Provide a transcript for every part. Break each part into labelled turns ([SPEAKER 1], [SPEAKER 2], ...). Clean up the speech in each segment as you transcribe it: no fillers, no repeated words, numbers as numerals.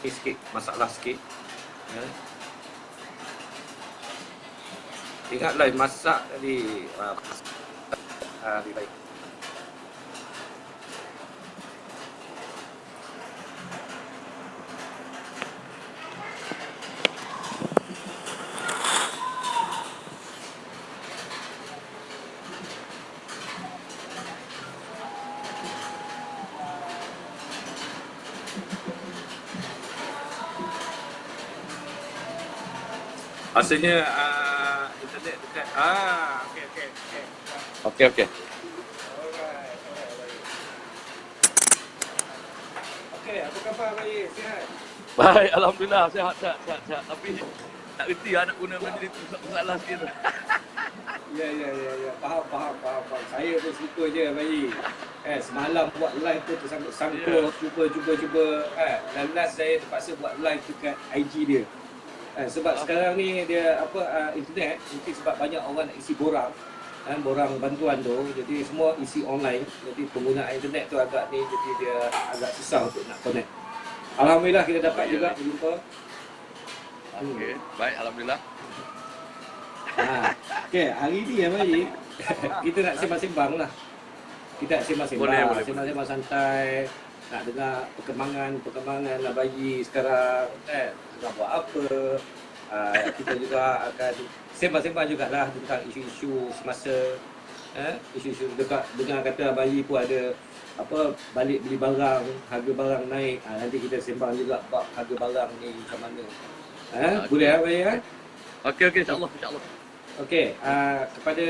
[SPEAKER 1] sikit, masalah sikit. Ya. Ingatlah masak tadi hari baik. Maksudnya internet dekat. Okey.
[SPEAKER 2] Okey.
[SPEAKER 1] Alright, baik. Okey, apa khabar baik? Sihat?
[SPEAKER 2] Baik, alhamdulillah sihat. Tapi tak reti nak guna benda itu masalah sikit tu.
[SPEAKER 1] Ya. Faham. Saya pun suka je bayi. Semalam buat live tu tersangkut-sangkut, cuba. Dan last saya terpaksa buat live dekat IG dia. Sebab sekarang ni dia internet, mungkin sebab banyak orang nak isi borang. Borang bantuan tu, jadi semua isi online. Jadi penggunaan internet tu agak ni, jadi dia agak susah untuk nak connect. Alhamdulillah kita dapat juga berjumpa.
[SPEAKER 2] Okey, baik alhamdulillah.
[SPEAKER 1] Okey, hari ni bayi kita nak sembang-sembang lah. Kita nak sembang-sembang,
[SPEAKER 2] Boleh.
[SPEAKER 1] sembang-sembang santai. Nak dengar perkembangan lah bayi sekarang, tengah buat apa. Kita juga akan sembang-sembang jugalah tentang isu-isu semasa. Isu-isu dekat dengar kata bayi pun ada balik beli barang, harga barang naik. Nanti kita sembang juga bab harga barang ni macam mana. Boleh bayi kan?
[SPEAKER 2] Okey, insya-Allah.
[SPEAKER 1] Okey, kepada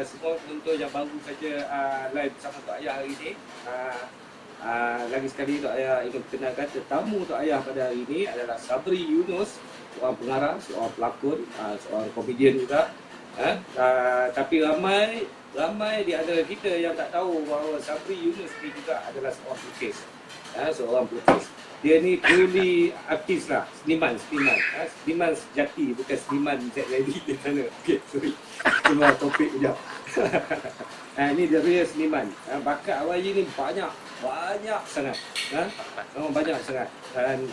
[SPEAKER 1] semua penonton yang baru saja live bersama Tok Ayah hari ini, lagi sekali Tok Ayah ingin perkenalkan tetamu Tok Ayah pada hari ini adalah Sabri Yunus, seorang pengarah, seorang pelakon, seorang komedian juga. Tapi ramai di antara kita yang tak tahu bahawa Sabri Yunus ni juga adalah seorang pelukis. Dia ni truly artis lah, seniman. Seniman sejati, bukan seniman jadi di sana. Okey, sorry. Keluar topik sekejap. Ini dia real seniman. Bakat Awayi ni banyak sangat. Memang banyak sangat. Dan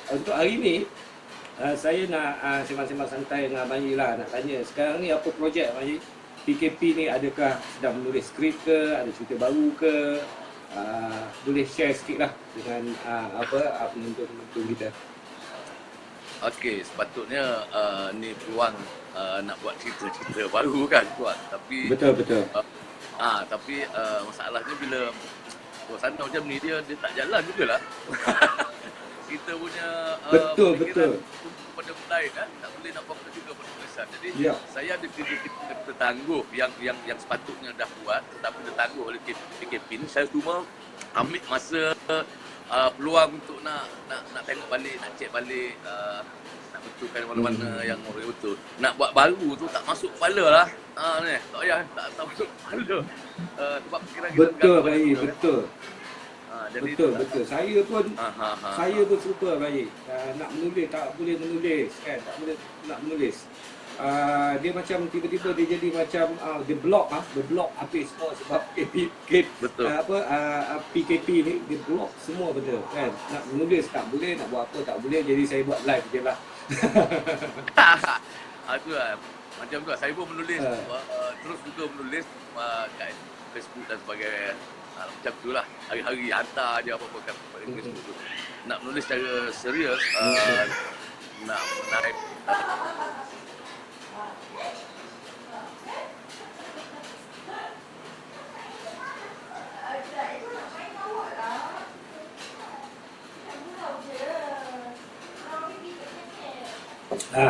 [SPEAKER 1] untuk hari ni saya nak sembang-sembang santai dengan Abang Yi lah, nak tanya sekarang ni apa projek Abang Yi? PKP ni adakah sedang menulis skrip ke, ada cerita baru ke? Boleh share sikit lah dengan penonton-penonton kita.
[SPEAKER 2] Okey, sepatutnya ni peluang nak buat cerita-cerita baru kan tuan. Tapi
[SPEAKER 1] Betul.
[SPEAKER 2] Tapi masalahnya bila suasana macam ni dia tak jalan jugalah. Kita punya
[SPEAKER 1] Betul.
[SPEAKER 2] pada mulai kan tak boleh nak fokus juga pada tulisan. Jadi saya ada sedikit tertangguh yang sepatutnya dah buat tetapi tertangguh oleh PKP ni. Saya cuma ambil masa peluang untuk nak tengok balik, nak cek balik, nak betulkan mana-mana yang betul. Nak buat baru tu tak masuk kepala lah. Ni tak payah tak masuk kepala. Sebab fikiran kita
[SPEAKER 1] betul bayi, betul.
[SPEAKER 2] Jadi
[SPEAKER 1] betul. Saya pun suka bayi. Nak menulis tak boleh menulis kan, tak boleh nak menulis. Dia macam tiba-tiba dia jadi macam dia block habis semua sebab PKP ni dia block semua benda kan. Nak menulis tak boleh, nak buat apa tak boleh, jadi saya buat live je lah.
[SPEAKER 2] Itulah macam tu lah. Saya pun menulis terus juga menulis kat Facebook dan sebagainya. Macam tu lah, hari-hari hantar je apa-apa kat Facebook tu. Nak menulis secara serius, nak menaik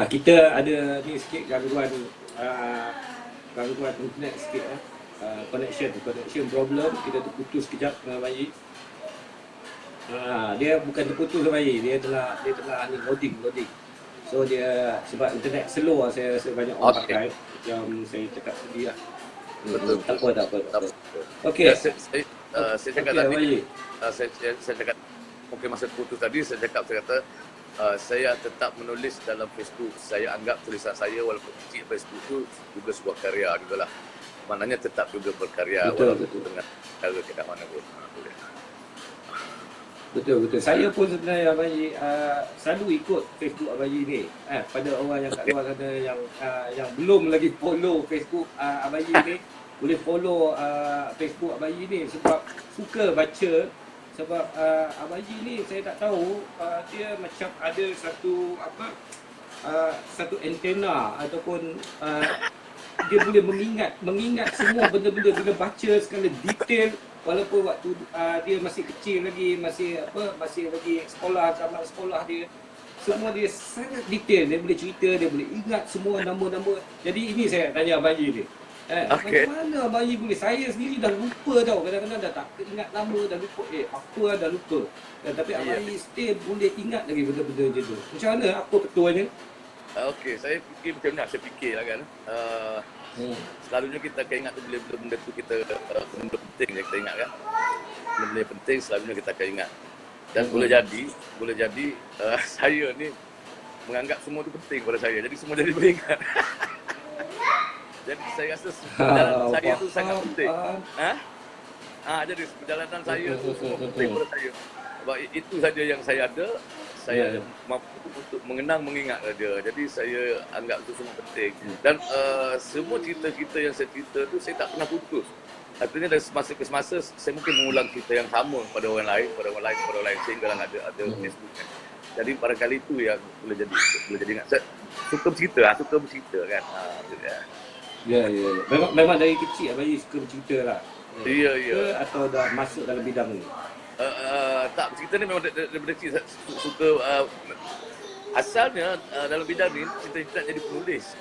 [SPEAKER 1] kita ada ni sikit gangguan internet sikit connection problem. Kita terputus sekejap dengan bayi. Dia bukan terputus dengan bayi, dia telah ni loading. So dia sebab internet slow lah, saya rasa banyak orang pakai. Macam saya cakap tadi lah.
[SPEAKER 2] Betul.
[SPEAKER 1] Tak apa. Okey.
[SPEAKER 2] Saya cakap tadi. Saya cakap mungkin masa terputus tadi saya kata saya tetap menulis dalam Facebook. Saya anggap tulisan saya walaupun kecil Facebook tu juga sebuah karya juga lah. Maknanya tetap juga berkarya. Betul. Dengan cara kita mana pun.
[SPEAKER 1] Betul. Saya pun sebenarnya Abayi selalu ikut Facebook Abayi ni. Pada orang yang kat
[SPEAKER 2] Okey.
[SPEAKER 1] luar sana yang belum lagi follow Facebook Abayi ni, boleh follow Facebook Abayi ni sebab suka baca. Sebab Abayi ni saya tak tahu dia macam ada satu antena ataupun dia boleh mengingat semua benda-benda bila baca segala detail, walaupun waktu dia masih kecil lagi, masih lagi sekolah, zaman sekolah dia, semua dia sangat detail. Dia boleh cerita, dia boleh ingat semua nama-nama. Jadi ini saya tanya Abang Yi ni,
[SPEAKER 2] Okey.
[SPEAKER 1] macam mana Abang Yi boleh? Saya sendiri dah lupa tau, kadang-kadang dah tak ingat nama, dah lupa apa dah lupa. Tapi
[SPEAKER 2] Ya.
[SPEAKER 1] Abang Yi still boleh ingat lagi benda-benda macam tu. Macam mana, apa ketuanya?
[SPEAKER 2] Okey, saya fikir macam ni, saya fikirlah kan. Selalunya kita akan ingat tu bila benda tu kita benda penting je kita ingat kan. Benda penting selalunya kita akan ingat. Dan boleh jadi saya ni menganggap semua tu penting pada saya. Jadi semua jadi beringat. Jadi saya rasa perjalanan saya tu sangat penting. Jadi perjalanan saya tu semua penting pada saya. Sebab itu saja yang saya ada. Saya mampu untuk mengenang, mengingat dia. Jadi saya anggap itu semua penting. Dan semua cerita-cerita yang saya cerita tu saya tak pernah putus. Artinya dari semasa ke semasa saya mungkin mengulang cerita yang sama pada orang lain, sehinggalah ada Facebook kan. Jadi barangkali itu yang boleh jadi ingat. Saya suka bercerita kan.
[SPEAKER 1] Ya. Memang dari kecil Abang Yi suka bercerita lah.
[SPEAKER 2] Ya.
[SPEAKER 1] Atau dah masuk dalam bidang ni?
[SPEAKER 2] Tak, cerita ni memang daripada kecil saya suka asalnya dalam bidang ni cita-cita jadi penulis.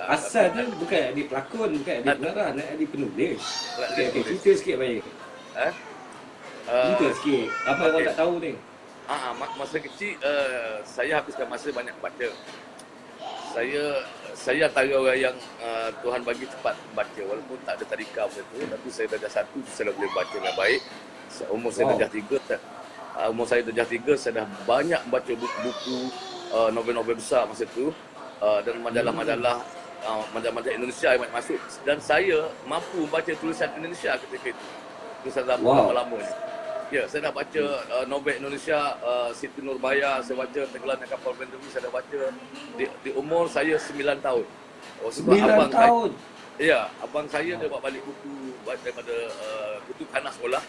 [SPEAKER 1] Asalnya bukan adik pelakon, bukan adik pengarah, adik penulis. Okey, cerita sikit Abang Yi. Cerita sikit. Apa orang tak tahu ni?
[SPEAKER 2] Masa kecil saya habiskan masa banyak baca. Saya antara orang yang Tuhan bagi cepat baca, walaupun tak ada tadika macam tu, tapi saya darjah 1 saya dah boleh baca dengan baik. Umur saya darjah 3, saya dah banyak baca buku-buku, novel-novel besar masa tu, dan majalah-majalah Indonesia yang banyak masuk, dan saya mampu membaca tulisan Indonesia ketika itu. Tulisan lama-lama ni. Ya, saya dah baca novel Indonesia, Siti Nurbaya, saya baca Tenggelamnya Kapal Bendewi, saya dah baca di umur saya 9 tahun. Sebab
[SPEAKER 1] 9 tahun?
[SPEAKER 2] Abang saya dia bawa balik buku daripada buku tanah sekolah.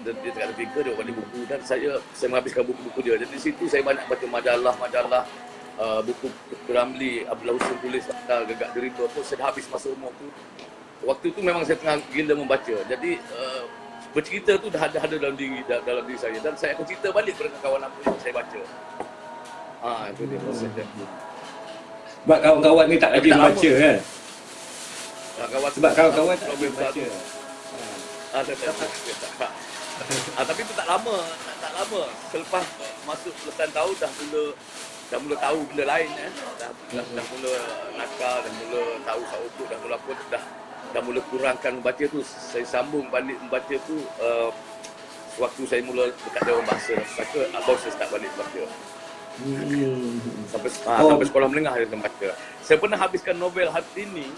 [SPEAKER 2] Dia tak ada fikir, dia bawa balik buku, dan saya menghabiskan buku-buku dia. Jadi di situ saya banyak baca majalah, buku Ramli, Abdullah Husin tulis Gegak Derita tu, saya dah habis masa umur tu. Waktu tu memang saya tengah gila membaca. Jadi bercerita tu dah ada dalam diri saya, dan saya akan cerita balik kepada kawan apa yang saya baca. Itu dia proses dia.
[SPEAKER 1] Sebab kawan-kawan ni tak lagi baca kan? Sebab kawan-kawan tak lagi baca.
[SPEAKER 2] Tapi itu tak lama. Selepas masuk belasan tahun dah mula tahu benda lain dah mula nakal, dah mula tahu sauduk, dah mula apa, dah mula kurangkan membaca tu. Saya sambung balik membaca tu waktu saya mula dekat Dewan Bahasa baru saya start balik baca. Sampai sekolah menengah saya baca. Saya pernah habiskan novel Hartini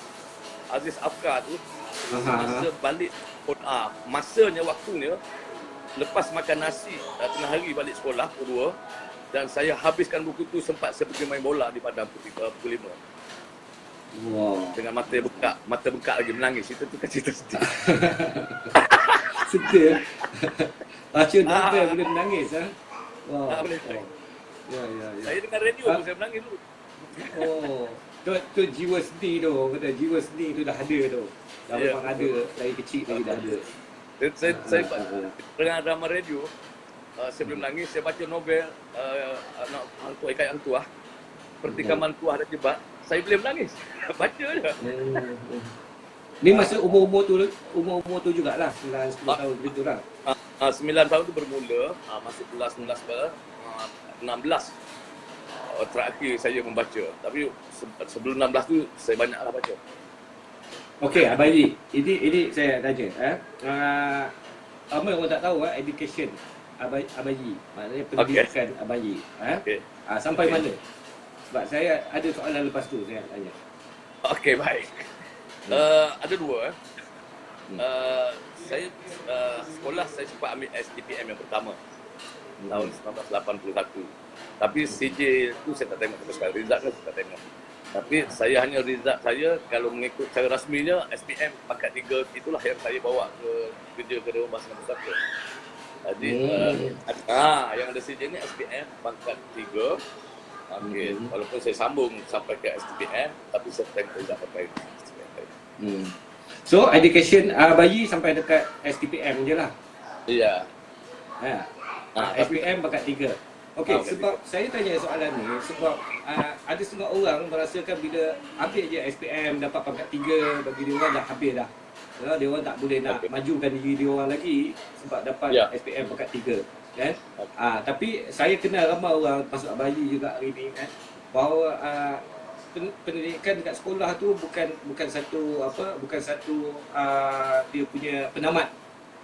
[SPEAKER 2] Aziz Afkar tu masa balik masanya, waktunya lepas makan nasi tengah hari balik sekolah pukul 2, dan saya habiskan buku tu. Sempat saya pergi main bola di Padang pukul 5. Dengan mata bengkak lagi menangis. Itu kan cerita sedih.
[SPEAKER 1] Sedih. Baca novel boleh menangis
[SPEAKER 2] Boleh.
[SPEAKER 1] Ya.
[SPEAKER 2] Saya dengar radio tu saya menangis dulu.
[SPEAKER 1] Tu jiwa sedih tu. Kata jiwa sedih tu dah ada tu. Dah memang ada dari kecil lagi dah ada.
[SPEAKER 2] Saya dengar drama radio, saya boleh menangis. Saya baca novel Hikayat Hang Tuah, Pertikaman Tuah dan Jebak, saya boleh menangis. Baca je.
[SPEAKER 1] Ni masa umur tu jugalah 9-10 tahun gitu lah.
[SPEAKER 2] 9 tahun tu bermula, masuk kelas 16 terakhir saya membaca. Tapi sebelum 16 tu saya banyaklah baca.
[SPEAKER 1] Okey, Abang Yi, ini saya tanya. Apa orang tak tahu education Abang Yi, maknanya pendidikan Abang Yi. Sampai mana? Sebab saya ada soalan lepas tu saya nak tanya.
[SPEAKER 2] Okey, baik. Ada dua. Saya sekolah saya sempat ambil STPM yang pertama tahun 1981. Tapi CJ tu saya tak tengok sampai sekarang. Result kan saya tak tengok. Tapi saya hanya result saya kalau mengikut cara rasminya SPM pangkat 3 itulah yang saya bawa ke kerja ke Dewan Bahasa dan Pustaka. Jadi yang ada CJ ni SPM pangkat 3. Okey, walaupun saya sambung sampai ke STPM tapi saya tengok result pakai SPM.
[SPEAKER 1] So education bayi sampai dekat STPM je lah.
[SPEAKER 2] Ya.
[SPEAKER 1] SPM pangkat 3. Okey, sebab saya tanya soalan ni sebab ada setengah orang merasakan bila ambil je SPM dapat pangkat 3 bagi dia orang dah habis dah. Ya, dia orang tak boleh nak majukan diri dia orang lagi sebab dapat SPM pangkat 3 kan. Tapi saya kenal ramai orang masuk Bali juga hari ni kan bahawa pendidikan dekat sekolah tu bukan satu dia punya penamat.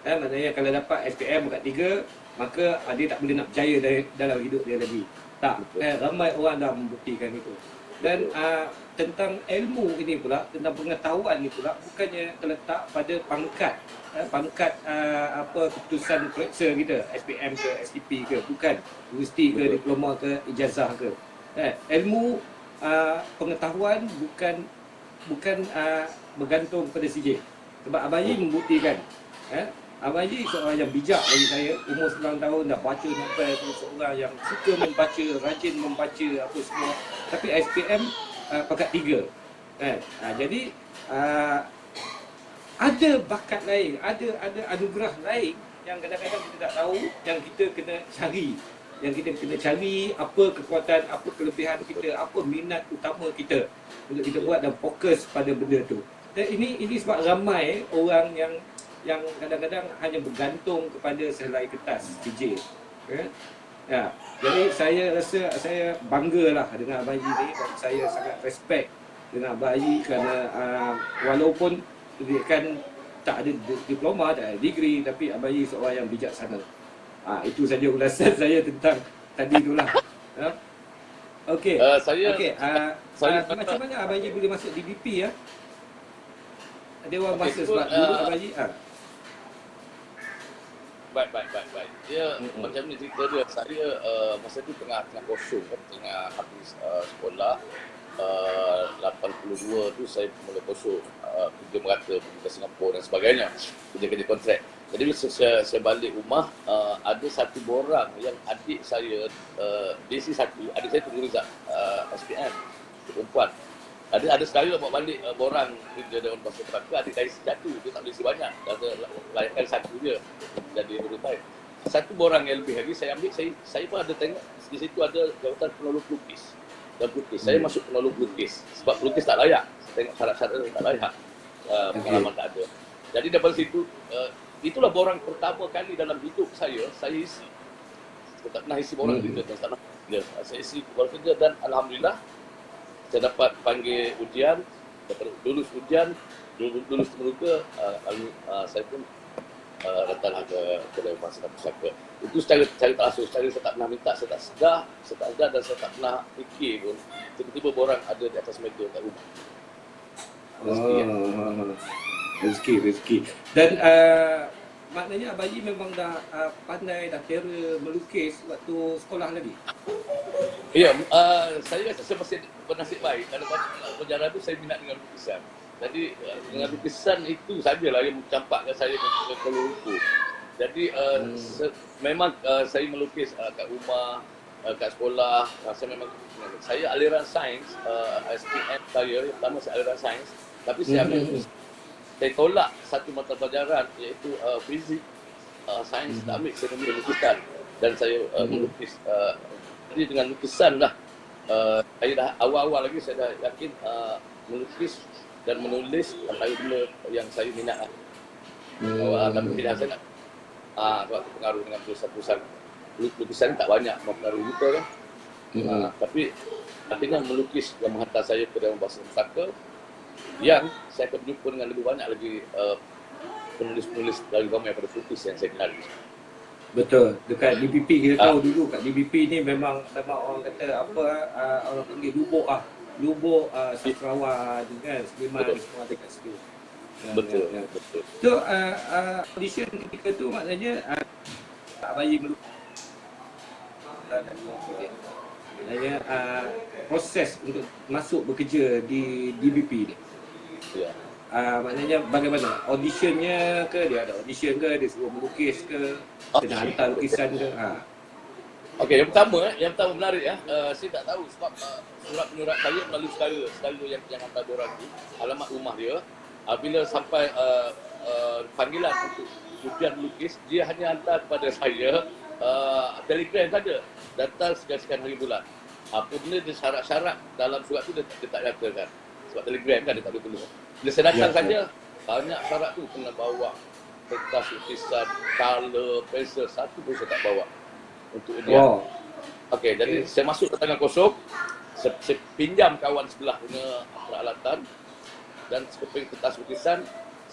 [SPEAKER 1] Maksudnya kalau dapat SPM pangkat 3 maka dia tak boleh nak berjaya dalam hidup dia lagi. Tak, ramai orang dah membuktikan itu. Dan tentang ilmu ini pula, tentang pengetahuan ini pula bukannya terletak pada pangkat keputusan periksa kita, SPM ke, STP ke, bukan, universiti ke, diploma ke, ijazah ke. Ilmu pengetahuan bukan bergantung pada CJ. Sebab Abang Haji membuktikan. Abang Haji seorang yang bijak bagi saya, umur 9 tahun dah baca novel, seorang yang suka membaca, rajin membaca apa semua. Tapi SPM pangkat 3. Jadi ada bakat lain, ada anugerah lain yang kadang-kadang kita tak tahu, yang kita kena cari. Yang kita kena cari apa kekuatan, apa kelebihan kita, apa minat utama kita untuk kita buat dan fokus pada benda tu. Dan ini sebab ramai orang yang kadang-kadang hanya bergantung kepada sehelai kertas CJ. Jadi saya rasa saya banggalah dengan Abang Haji ni dan saya sangat respect dengan Abang Haji kerana walaupun pendidikan tak ada diploma, tak ada degree, tapi Abang Haji seorang yang bijaksana. Itu saja ulasan saya tentang tadi itulah. Okey. Macam mana Abang Haji boleh masuk DBP ya? Ada orang masa sebab dulu Abang Haji
[SPEAKER 2] Baik. Dia macam ni cerita dia. Saya masa tu tengah kosong kan, tengah habis sekolah. 82 tu saya mula kosong kerja merata pergi ke Singapura dan sebagainya, kerja kontrak. Jadi bila saya balik rumah, ada satu borang yang adik saya DC1, adik saya tunggu result SPM, perempuan. Ada saudara bawa balik borang kerja Dewan Bahasa Pustaka, adik saya jatuh, dia tak boleh isi banyak, dah layakkan satu je jadi beritahu. Satu borang yang lebih lagi saya ambil, saya pun ada tengok di situ ada jawatan penolong pelukis. Dan pelukis, saya masuk penolong pelukis sebab pelukis tak layak, saya tengok syarat-syarat tak layak, pengalaman tak ada. Jadi daripada situ, itulah borang pertama kali dalam hidup saya isi. Saya tak pernah isi borang kerja, saya isi borang kerja dan Alhamdulillah saya dapat panggil ujian, dapat lulus ujian, lulus temuka, saya pun datanglah ke Dewan Bahasa dan Pustaka. Itu secara tak langsung, saya tak pernah minta, saya tak sedar dan saya tak pernah fikir pun. Tiba-tiba borang ada di atas meja kat rumah. Rezeki.
[SPEAKER 1] Dan maknanya Abang Haji memang dah pandai, dah kira melukis waktu sekolah lagi?
[SPEAKER 2] Ya, saya rasa saya masih bernasib baik. Kalau berjalan tu saya minat dengan lukisan. Jadi dengan lukisan itu sajalah yang mencampakkan saya ke Kuala Lumpur. Jadi memang saya melukis kat rumah, kat sekolah. Saya aliran sains, SPM saya, yang pertama saya aliran sains. Tapi saya ambil saya tolak satu mata pelajaran iaitu fizik, sains, tak ambil, saya ambil lukisan. Dan saya melukis. Jadi dengan lukisan lah, saya dah awal-awal lagi saya dah yakin melukis dan menulis antara benda yang saya minat lah. Tapi pilihan saya nak sebab pengaruh dengan tulisan-tulisan lukisan ni tak banyak mempengaruhi kita kan. Tapi artinya melukis yang menghantar saya ke Dewan Bahasa dan Pustaka, yang saya akan berjumpa dengan lebih banyak lagi penulis-penulis dari ramai pada pelukis yang saya kenal.
[SPEAKER 1] Betul, dekat DBP kita tahu dulu kat DBP ni memang orang kata orang panggil lubuk sastrawan kan, seniman semua dekat situ.
[SPEAKER 2] Betul.
[SPEAKER 1] Ya.
[SPEAKER 2] Betul.
[SPEAKER 1] So audition ketika tu maknanya tak bayi melukis maknanya proses untuk masuk bekerja di DBP ni.
[SPEAKER 2] Ya.
[SPEAKER 1] Maknanya bagaimana? Auditionnya ke? Dia ada audition ke? Dia suruh melukis ke? Kena hantar lukisan ke?
[SPEAKER 2] Okey, yang pertama menarik ya. Saya tak tahu sebab surat menyurat saya melalui saudara yang hantar borang tu, alamat rumah dia. Bila sampai panggilan untuk ujian melukis, dia hanya hantar kepada saya telegram saja, datang sekian hari bulan. Apa benda dia syarat-syarat dalam surat tu dia tak nyatakan. Sebab telegram kan dia tak boleh tulis. Bila saya datang saja, banyak syarat tu kena bawa kertas lukisan, color, pensel, satu pun saya tak bawa untuk dia. Wow. Okey, jadi saya masuk ke tangan kosong, saya pinjam kawan sebelah punya peralatan dan sekeping kertas lukisan.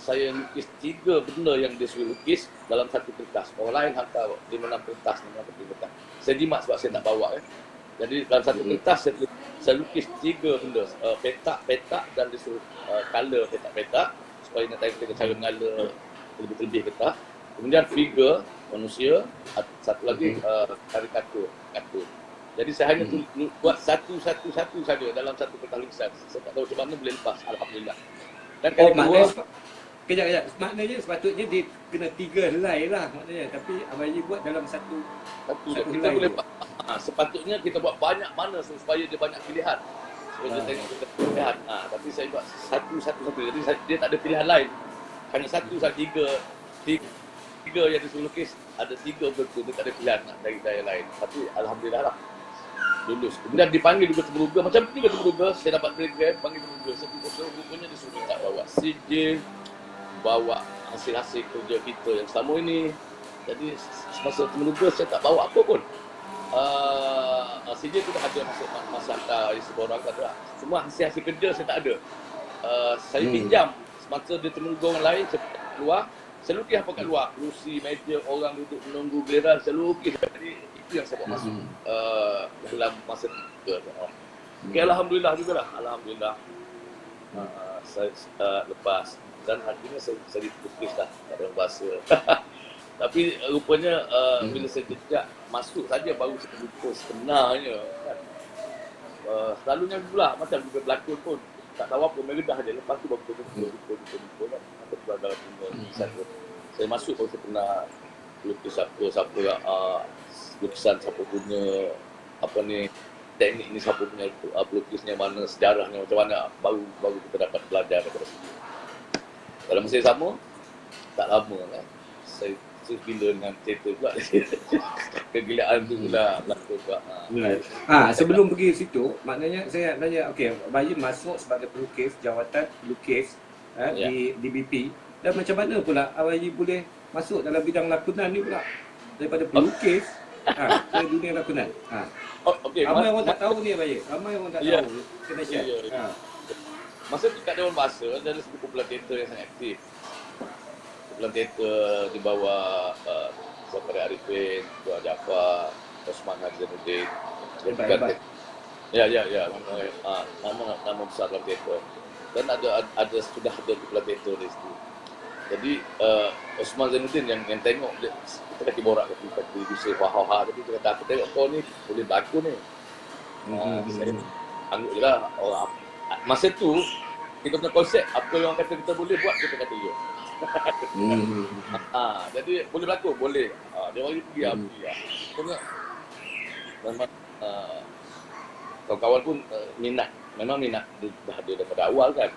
[SPEAKER 2] Saya lukis 3 benda yang dia suruh lukis dalam satu kertas. Orang lain hantar 5-6 kertas, 5-6 kertas. Saya jimat sebab saya tak bawa Jadi dalam satu kertas saya lukis 3 benda, petak dan dia suruh color petak-petak supaya nak tengok cara mengala lebih-lebih kertas. Kemudian figure manusia, satu lagi karikatur. Jadi saya hanya buat satu saja dalam satu kertas lukisan. Saya tak tahu macam mana boleh lepas, alhamdulillah. Dan kali kedua,
[SPEAKER 1] kejap. Maknanya sepatutnya dia kena 3 helai lah maknanya. Tapi Abang Haji buat dalam satu
[SPEAKER 2] kita boleh sepatutnya kita buat banyak mana supaya dia banyak pilihan. Supaya dia tengok kita pilihan. Tapi saya buat satu. Jadi dia tak ada pilihan lain. Hanya satu saja, tiga yang disuruh lukis, ada 3 betul, dia tak ada pilihan nak dari daya lain. Tapi alhamdulillah lah, lulus. Kemudian dipanggil juga temuruga, macam juga temuruga, saya dapat telegram, panggil temuruga. Saya pergi rupanya disuruh minta bawa sijil, bawa hasil-hasil kerja kita yang selama ini. Jadi semasa temuruga saya tak bawa apa pun. Sijil tu dah ada masa hantar isi borang tak ada. Semua hasil-hasil kerja saya tak ada. Saya pinjam semasa dia temuruga orang lain, saya keluar. Saya lukis apa kat luar, kerusi, meja, orang duduk menunggu giliran, saya lukis. Jadi itu yang saya buat masuk dalam masa 3 tu. Okay, alhamdulillah jugalah. Alhamdulillah. Saya lepas dan akhirnya saya ditulis lah pada bahasa. Tapi rupanya bila saya jejak masuk saja baru saya lupa sebenarnya kan. Selalunya pula macam juga berlakon pun tak tahu apa, meredah je. Lepas tu baru lupa kan. Apa tu dalam lukisan tu. Saya masuk baru saya pernah lukis siapa lukisan siapa punya apa ni, teknik ni siapa punya, pelukisnya mana, sejarahnya macam mana, baru kita dapat belajar daripada situ. Dalam masa yang sama, tak lama kan, saya bila dengan teater pula. Kegilaan tu pula berlaku pula.
[SPEAKER 1] Sebelum pergi situ, maknanya saya nak tanya, okey, Bayi masuk sebagai pelukis, jawatan pelukis di DBP. Dan macam mana pula Bayi boleh masuk dalam bidang lakonan ni pula? Daripada pelukis ke dunia lakonan. Ramai orang tak tahu ni Bayi. Ramai orang tak tahu. Kena share.
[SPEAKER 2] Masa tu kat Dewan Bahasa, ada sebuah kumpulan teater yang sangat aktif. Kumpulan teater di bawah Zafar Arifin, Tuan Jaafar, Osman Hazanuddin. Ya. Nama besar dalam teater. Dan sudah ada kumpulan teater di situ. Jadi Osman Zainuddin yang tengok dia, kita kaki borak kaki Yusuf Wahha, tapi dia kata aku tengok kau ni boleh berlakon ni. Saya anggap je lah orang. Masa tu kita punya konsep apa yang orang kata kita boleh buat, kita kata ya. Jadi boleh berlakon, boleh. Dia bagi pergi memang kawan-kawan pun memang minat dah ada daripada awal kan.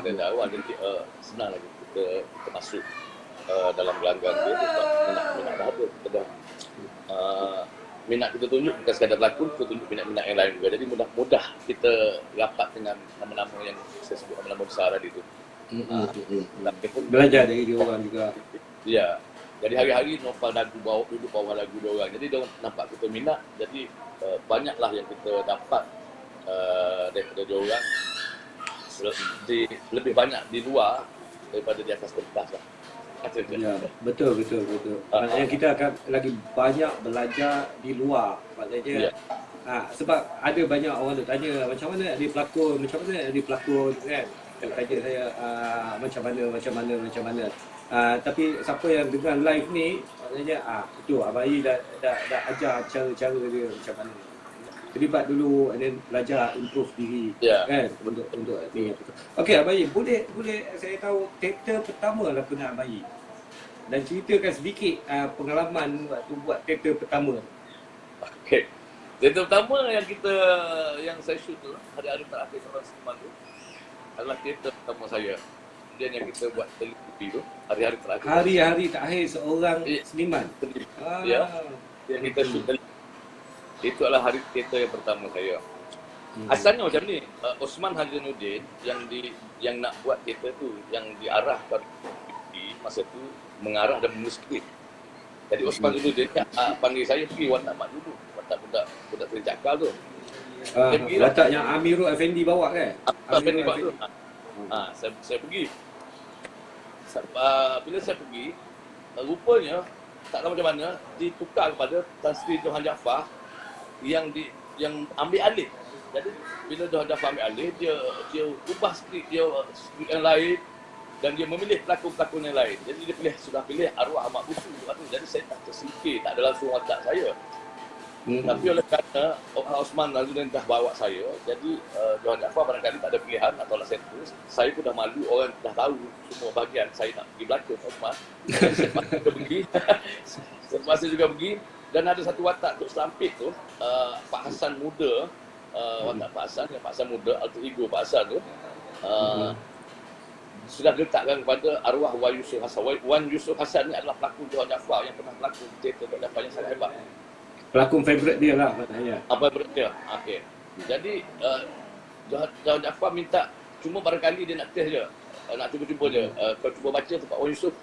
[SPEAKER 2] Dari awal jadi senang lagi kita masuk dalam gelanggang dia tu sebab minat dah ada. Kita dah minat kita tunjuk bukan sekadar berlakon, kita tunjuk minat-minat yang lain juga. Jadi mudah kita rapat dengan nama-nama yang saya sebut, nama-nama besar tadi tu.
[SPEAKER 1] Belajar dari dia orang juga.
[SPEAKER 2] Ya. Jadi hari-hari nopal lagu, duduk bawah lagu dia orang. Jadi dia nampak kita minat, jadi banyaklah yang kita dapat daripada dia orang. Lebih banyak di luar daripada di atas kertas lah.
[SPEAKER 1] Ya, betul. Maknanya kita akan lagi banyak belajar di luar. Maknanya sebab ada banyak orang tu tanya macam mana dia pelakon, kan. tanya saya macam mana. Tapi siapa yang dengar live ni, maknanya itu Abang Yi dah ajar cara-cara dia macam mana. Terlibat dulu and then belajar improve diri kan untuk ni. Okey Abang Yi, boleh saya tahu teater pertama lah kena Abang Yi. Dan ceritakan sedikit pengalaman waktu buat teater pertama.
[SPEAKER 2] Okey. Teater pertama yang saya shoot tu hari-hari terakhir orang seniman tu adalah teater pertama saya. Kemudian yang kita buat televisi tu hari-hari terakhir.
[SPEAKER 1] Hari-hari terakhir seorang seniman.
[SPEAKER 2] Ya. Yang kita shoot itu adalah hari teater yang pertama saya. Asalnya macam ni, Osman Hazanuddin yang nak buat teater tu, yang diarahkan masa tu mengarah dan menulis skrip. Jadi Osman Hazanuddin panggil saya pergi watak mak dulu, watak budak tercakal tu.
[SPEAKER 1] Watak yang Amirul Effendi bawa kan?
[SPEAKER 2] Amirul Effendi bawa tu. Saya pergi. Bila saya pergi, rupanya tak tahu macam mana ditukar kepada Tan Sri Johan Jaafar yang ambil alih. Jadi bila Johan Jaafar ambil alih, dia ubah skrip dia, skrip yang lain dan dia memilih pelakon-pelakon yang lain. Jadi dia sudah pilih arwah Ahmad Busu tu. Jadi saya tak tersingkir, tak ada langsung watak saya. Tapi oleh kerana Osman Hazanuddin dah bawa saya, jadi Johan Jaafar barangkali tak ada pilihan atau lah saya terus. Saya pun dah malu, orang dah tahu semua bahagian saya nak pergi berlakon Osman. Jadi saya terpaksa juga pergi. Dan ada satu watak Tok Selampit tu, Pak Hasan muda, watak Pak Hasan muda, alter ego Pak Hasan tu, sudah diletakkan kepada arwah Wan Yusof Hassan. Wan Yusof Hassan ni adalah pelakon Johan Jaafar yang pernah berlakon teater Johan Jaafar yang sangat hebat.
[SPEAKER 1] Pelakon favourite dia lah maknanya.
[SPEAKER 2] Apa favourite dia? Okey. Jadi Johan Jaafar minta cuma barangkali dia nak test je. Nak cuba-cuba je. Kau cuba baca tempat Wan Yusof.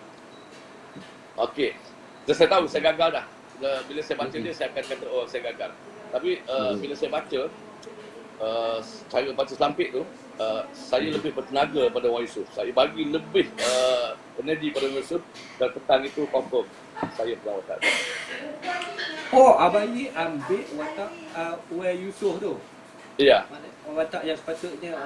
[SPEAKER 2] Okey. Saya tahu saya gagal dah. Bila saya baca dia, saya akan kata, oh saya gagal. Tapi bila saya baca, cara baca Selampit tu, saya lebih bertenaga pada Wan Yusof. Saya bagi lebih energi pada Wan Yusof dan petang itu confirm saya pegang watak tu.
[SPEAKER 1] Oh, Abang Yi ambil watak Wan Yusof tu?
[SPEAKER 2] Ya.
[SPEAKER 1] Watak yang sepatutnya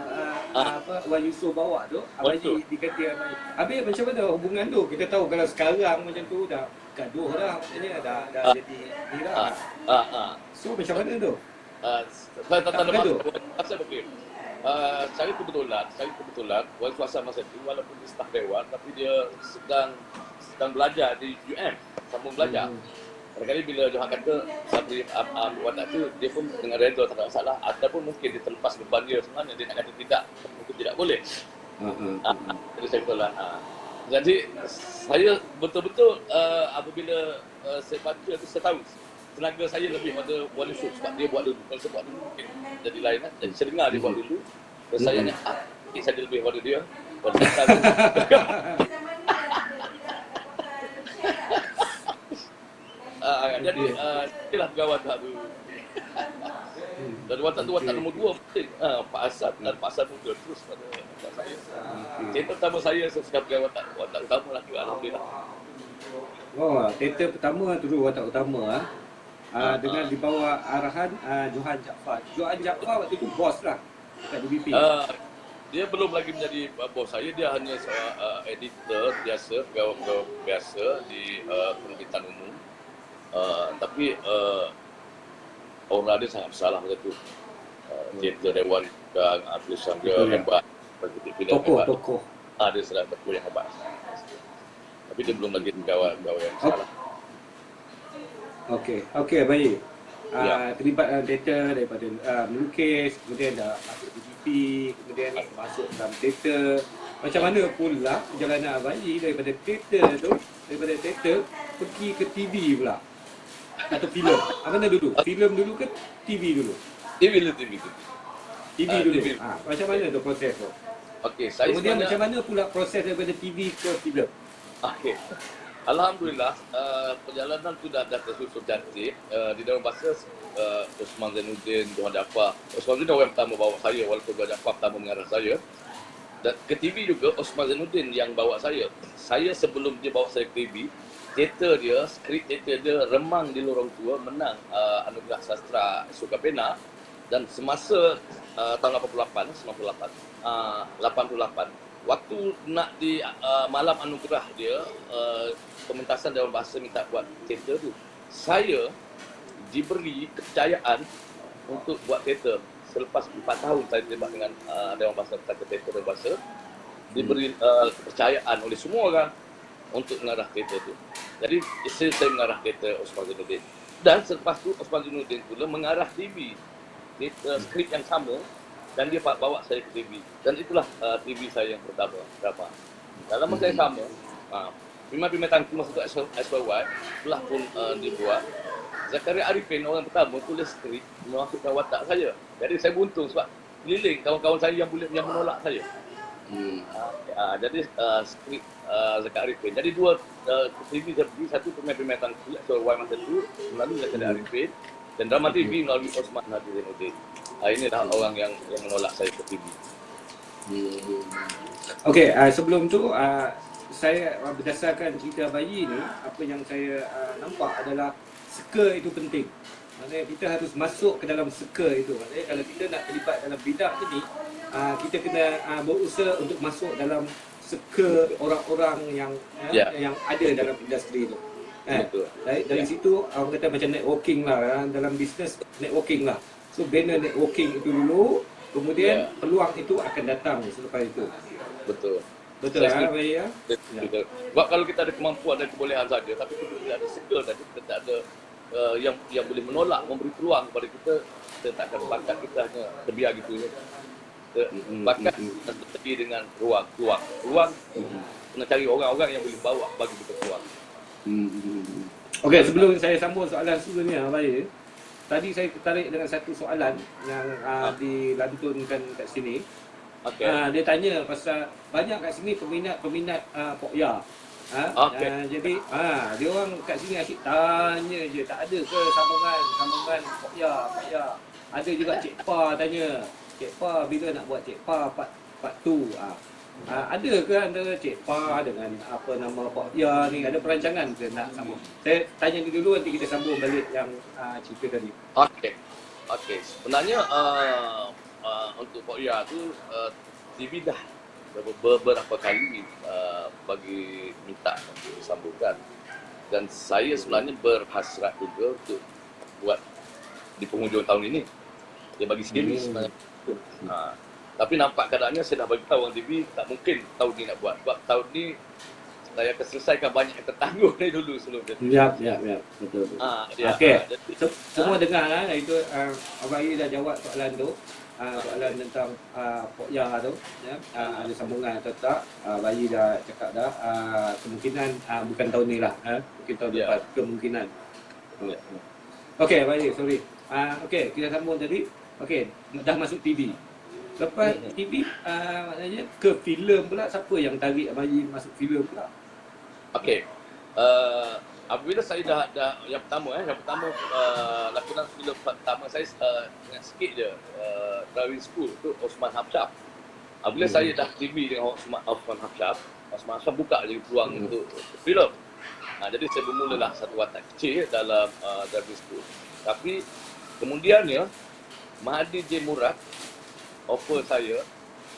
[SPEAKER 1] Wan Yusof bawa tu, Abang Yi diganti Abang Yi. Habis macam mana hubungan tu? Kita tahu kalau sekarang macam tu dah gaduh dah, maksudnya dah jadi ni dah. So macam mana tu?
[SPEAKER 2] Saya tak tahu masa begini. Saya kebetulan Wan Suasa masa itu walaupun dia staf dewan tapi dia sedang belajar di UM, sambung belajar. Kadang-kadang bila Johan kata Sabri watak tu, dia pun dengan redha tak ada masalah. Ataupun mungkin dia terlepas beban dia sebenarnya, dia nak kata tidak, mungkin tidak boleh. Jadi saya betul lah. Jadi saya betul-betul apabila saya baca tu, saya tahu tenaga saya lebih pada Wan Yusof sebab dia buat dulu. Kalau saya buat dulu mungkin jadi lain lah. Jadi saya dengar dia buat dulu dan saya ni saya lebih pada dia. Pada saya tahu. Jadi itulah pegawai tahap tu. Dan watak tu watak nombor 2 penting. Pak Hasan dan Pak Hasan muda terus pada saya. Teater pertama saya sudah pegawai watak utama lah juga, alhamdulillah.
[SPEAKER 1] Oh, teater pertama tu watak utama dengan di bawah arahan Johan Jaafar. Johan Jaafar waktu itu bos lah dekat DBP.
[SPEAKER 2] Dia belum lagi menjadi bos saya, dia hanya seorang editor biasa, pegawai biasa di penerbitan umum. Tapi orang dia sangat bersalah macam tu. Teater Dewan dan tulisan dia hebat.
[SPEAKER 1] Tokoh.
[SPEAKER 2] Dia sedang tokoh yang hebat. Tapi dia belum lagi pegawai yang bersalah.
[SPEAKER 1] Okey, baik. Terlibat dalam teater daripada melukis, kemudian dah masuk DBP, kemudian masuk dalam teater. Macam mana pula perjalanan Abang Yi daripada teater pergi ke TV pula? Atau filem? Mana dulu? Filem dulu ke TV dulu?
[SPEAKER 2] TV dulu.
[SPEAKER 1] Macam mana tu proses tu?
[SPEAKER 2] Okey, saya
[SPEAKER 1] kemudian macam mana pula proses daripada TV ke filem?
[SPEAKER 2] Okey. Alhamdulillah, perjalanan tu dah tersusun cantik. Di dalam masa Osman Zainuddin, Johan Jaafar. Osman Zainuddin orang pertama bawa saya walaupun Johan Jaafar pertama mengarah saya. Dan ke TV juga Osman Zainuddin yang bawa saya. Saya sebelum dia bawa saya ke TV, teater dia, skrip teater dia Remang di Lorong Tua menang anugerah sastra Suka Pena Dan semasa tahun 88, waktu nak di malam anugerah dia, pementasan Dewan Bahasa minta buat teater tu, saya diberi kepercayaan untuk buat teater. Selepas 4 tahun saya terlibat dengan Dewan Bahasa Teater Dewan Bahasa, diberi kepercayaan oleh semua orang untuk mengarah teater tu. Jadi saya mengarah teater Osman Zainuddin. Dan selepas tu Osman Zainuddin pula mengarah TV. Skrip yang sama, dan dia bawa saya ke TV. Dan itulah TV saya yang pertama, drama. Dalam masa yang sama, Pimpinan Tangki masa tu SYY telah pun dibuat. Zakaria Arifin orang pertama tulis skrip memasukkan watak saya. Jadi saya beruntung sebab keliling kawan-kawan saya yang menolak saya. Jadi skrip Zakaria Arifin. Jadi dua TV saya pergi, satu Pimpinan Tangki SYY masa tu melalui Zakaria Arifin, dan drama TV melalui Osman Zainuddin. Inilah orang yang menolak saya ke TV.
[SPEAKER 1] Okey, sebelum tu saya berdasarkan cerita bayi ni, apa yang saya nampak adalah seka itu penting. Maksudnya kita harus masuk ke dalam seka itu. Maksudnya kalau kita nak terlibat dalam bidang ini, kita kena berusaha untuk masuk dalam seka orang-orang yang ada dalam industri itu.
[SPEAKER 2] Betul.
[SPEAKER 1] Dari situ orang kata macam networking lah, dalam bisnes networking lah. So bina networking itu dulu, kemudian peluang itu akan datang selepas itu.
[SPEAKER 2] Betul.
[SPEAKER 1] Betul lah, baik ya.
[SPEAKER 2] Betul. Sebab kalau kita ada kemampuan dan kebolehan saja, tapi kita tidak ada skill dan kita tak ada yang boleh menolak, memberi peluang kepada kita, kita tak akan bakat kita hanya terbiar gitu je. Bakat terjadi dengan ruang. Kena cari orang-orang yang boleh bawa bagi kita peluang.
[SPEAKER 1] Okey, sebelum saya sambung soalan sebelumnya, baik. Tadi saya tertarik dengan satu soalan yang dilantunkan kat sini.
[SPEAKER 2] Okay.
[SPEAKER 1] Dia tanya pasal banyak kat sini peminat Pokya. Jadi dia orang kat sini asyik tanya je, tak ada ke sambungan Pokya. Ada juga Cik Pa tanya, Cik Pa bila nak buat Cik Pa part 2. Ada ke antara Cik Pa dengan apa nama Pokya ni, ada perancangan ke nak sambung? Saya tanya dulu, nanti kita sambung balik yang cerita tadi.
[SPEAKER 2] Okey. Sebenarnya untuk Pokya tu TV dah beberapa kali bagi minta untuk disambungkan, dan saya sebenarnya berhasrat juga untuk buat di penghujung tahun ini. Dia bagi siri sebenarnya. Tapi nampak keadaannya saya dah bagi tahu orang TV tak mungkin tahun ni nak buat. Sebab tahun ni saya akan selesaikan banyak yang tertangguh ni dulu sebelum dia.
[SPEAKER 1] Ya, betul. Okey. Semua dengar lah, itu Abang Ayi dah jawab soalan tu. Soalan tentang Pokya tu, ya. Ada sambungan atau tak. Bayi dah cakap dah, kemungkinan bukan tahun ni lah, mungkin tahun depan, kemungkinan. Okey, Bayi, sorry. Okey, kita sambung tadi. Okey, dah masuk TV. Lepas TV, maknanya ke filem pula, siapa yang tarik Bayi masuk filem pula?
[SPEAKER 2] Okey. Apabila saya dah yang pertama lakonan filem pertama saya dengan sikit je Driving School tu Osman Hafsyaf. Apabila saya dah TV dengan Osman Hafsyaf buka je peluang untuk filem. Jadi saya bermulalah satu watak kecil dalam Driving School. Tapi kemudiannya Mahathir J. Murad offer saya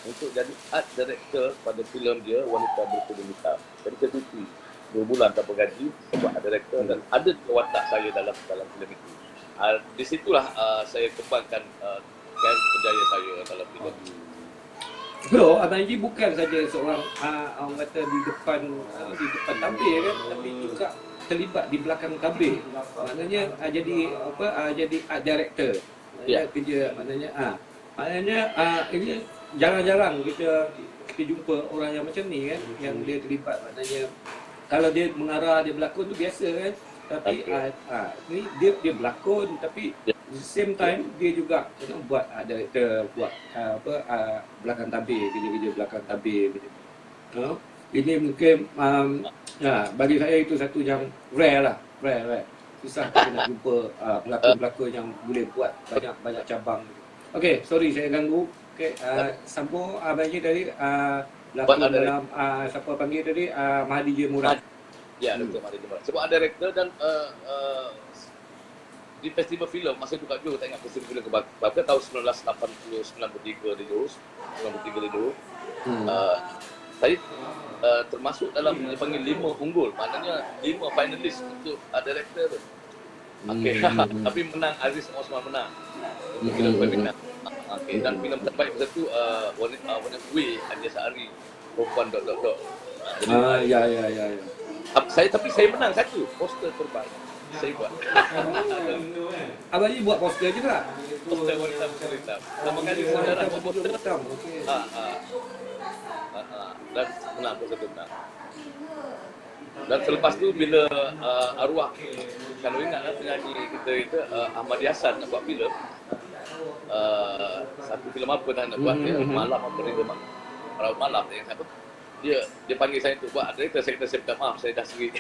[SPEAKER 2] untuk jadi art director pada filem dia Wanita Berkuda Hitam. Jadi saya cuti 2 bulan tanpa gaji sebab art director, dan ada watak saya dalam filem itu. Di situlah saya kembangkan kerjaya saya dalam filem itu.
[SPEAKER 1] Bro, Abang Haji bukan saja seorang orang kata di depan tabir kan, tapi juga terlibat di belakang tabir. Maknanya jadi art director. Kerja maknanya ini jarang-jarang kita jumpa orang yang macam ni kan, yang dia terlibat. Maknanya kalau dia mengarah, dia berlakon tu biasa kan, tapi ni dia berlakon, tapi at the same time dia juga buat director, buat belakang tabir, kerja belakang tabir gitu. Ini mungkin bagi saya itu satu yang rare. Susah kita nak jumpa pelakon-pelakon yang boleh buat banyak cabang. Okey, sorry saya ganggu. Okey, sambung Abang Haji tadi pelakon dalam siapa panggil tadi, Mahathir J. Murad.
[SPEAKER 2] Ya, Dr. Mahathir J. Murad. Sebab ada director dan di festival filem masa tu kat Johor, tak ingat festival filem ke tahun 1980 93 di Johor. 93 di Johor. Saya termasuk dalam yang dipanggil 5 unggul, maknanya 5 finalis untuk director tu. Okey. Tapi menang, Aziz Osman menang untuk filem Pembina. Okey, dan filem terbaik masa tu Warna Kuih, Haji Sa'ari, perempuan ... Jadi
[SPEAKER 1] Ya.
[SPEAKER 2] tapi saya menang satu poster terbaik. Saya buat.
[SPEAKER 1] Abang Haji buat poster juga?
[SPEAKER 2] Poster wanita bercerita. Pertama kali sejarah poster.
[SPEAKER 1] Okey.
[SPEAKER 2] Dan menang poster tu menang. Dan selepas tu bila arwah, kalau ingat penyanyi kita itu Ahmad Yassan nak buat filem, satu filem apa nak buat dia, malam apa ni, malam yang apa, dia panggil saya untuk buat. Dia saya kata, saya minta maaf, saya dah seri.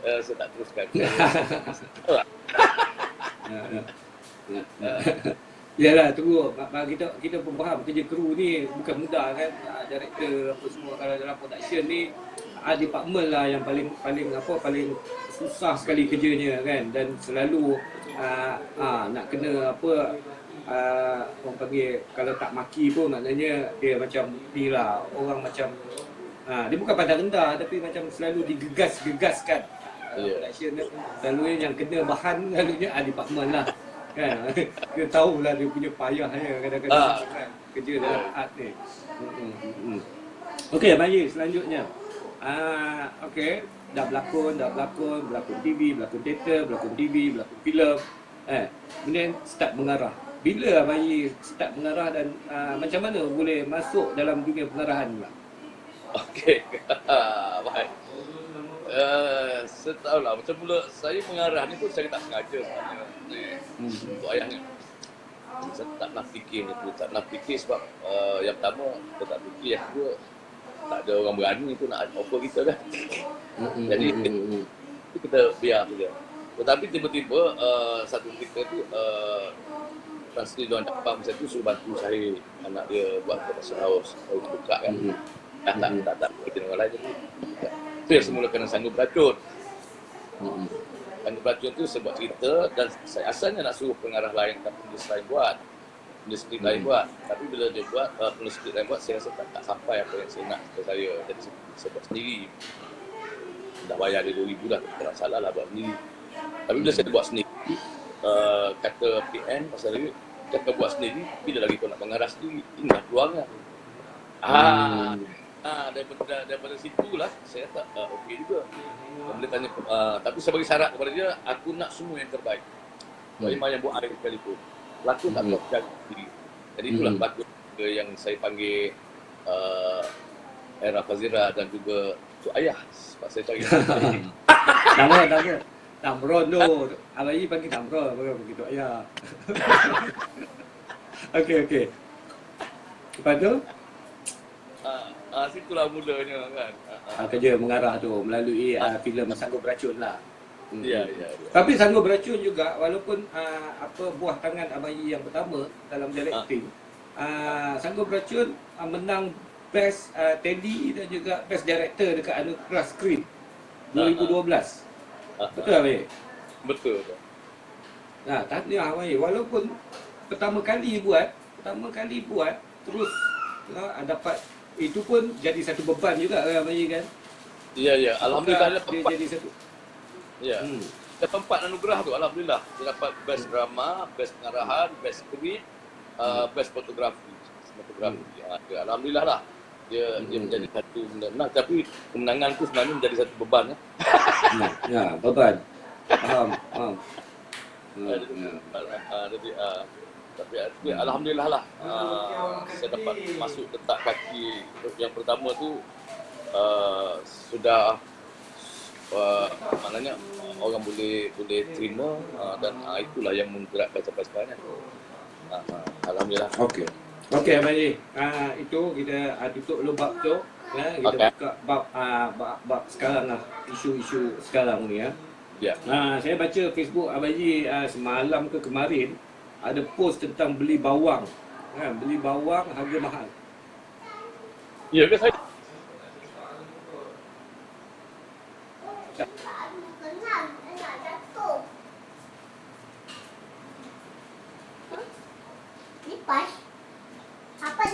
[SPEAKER 2] Saya tak teruskan.
[SPEAKER 1] Yalah, tunggu. Kita pun faham kerja kru ni bukan mudah kan. Director apa semua, kalau dalam production ni department lah yang paling susah sekali kerjanya kan. Dan selalu nak kena orang panggil, kalau tak maki pun maknanya dia macam ni lah, orang macam dia bukan pandang rendah tapi macam selalu digegas-gegaskan. Production ni selalunya yang kena bahan selalunya department lah kan. Kita tahulah dia punya payahnya kadang-kadang kan kerja dalam art ni. Okey, Abang Haji, selanjutnya okey, dah berlakon TV, berlakon teater, berlakon TV, berlakon filem, kemudian start mengarah. Bila Abang Haji start mengarah dan macam mana boleh masuk dalam dunia pengarahan pula?
[SPEAKER 2] Okey. Baik. Saya tahu lah, macam mula saya mengarah ni pun saya tak sengaja sebenarnya untuk ayahnya. Saya tak nak fikir sebab yang pertama kita tak fikir, yang kedua tak ada orang berani tu nak offer kita kan. Jadi kita biar saja. Tetapi tiba-tiba satu ketika tu Tan Sri Luan Dapat masa tu suruh bantu saya, anak dia buat production house buka kan. Tak kita dengan lain je. Itu yang semula kena Sanggup Beracun. Sanggup Beracun tu saya buat cerita dan saya asalnya nak suruh pengarah lain tapi penulis lain buat. Penulis skrip lain buat. Tapi bila dia buat, penulis skrip lain buat, saya rasa tak sampai apa yang saya nak kepada saya. Jadi saya buat sendiri. Dah bayar dia 2,000 dah, tak salah lah buat sendiri. Tapi bila saya buat sendiri, kata PN pasal dia, kata buat sendiri, bila lagi kau nak mengarah sendiri, inilah peluangnya. Daripada situlah saya tak okey juga. Boleh tanya, tapi saya bagi syarat kepada dia, aku nak semua yang terbaik. Memang yang buat air sekalipun. Pelakon tak boleh jaga diri. Jadi itulah pelakon yang saya panggil Era Fazira dan juga Tok Ayah. Sebab saya cari
[SPEAKER 1] Nama Tamron tu. Abang Haji panggil Tamron, bukan panggil Tok Ayah. Okey. Lepas tu
[SPEAKER 2] situlah mulanya kan.
[SPEAKER 1] Kerja mengarah tu melalui filem Sanggup Beracun lah.
[SPEAKER 2] Ya.
[SPEAKER 1] Tapi Sanggup Beracun juga, walaupun buah tangan Abang Haji yang pertama dalam directing, Sanggup Beracun menang Best Teddy dan juga Best Director dekat Anugerah Screen 2012. Betul Abang Haji?
[SPEAKER 2] Betul.
[SPEAKER 1] Tahniah Abang Haji, walaupun pertama kali buat terus dapat, itu pun jadi satu beban juga kan Abang Haji kan?
[SPEAKER 2] Ya. Alhamdulillah
[SPEAKER 1] dia jadi satu.
[SPEAKER 2] Ya. Dapat 4 anugerah tu, alhamdulillah. Dia dapat Best Drama, Best Pengarahan, Best Script, Best Fotografi. Alhamdulillah lah. Dia menjadi satu menang, tapi kemenangan tu sebenarnya menjadi satu beban.
[SPEAKER 1] Ya, beban. Faham.
[SPEAKER 2] Tapi alhamdulillah lah, saya dapat masuk letak kaki yang pertama tu, sudah maknanya orang boleh terima, dan itulah yang menggerakkan sampai sekarang. Alhamdulillah.
[SPEAKER 1] Okey Abang Haji, itu kita tutup dulu bab tu ya. Kita buka bab sekarang lah, isu-isu sekarang ni ya. Saya baca Facebook Abang Haji semalam ke kemarin ada post tentang beli bawang harga mahal.
[SPEAKER 2] Ya ke saya?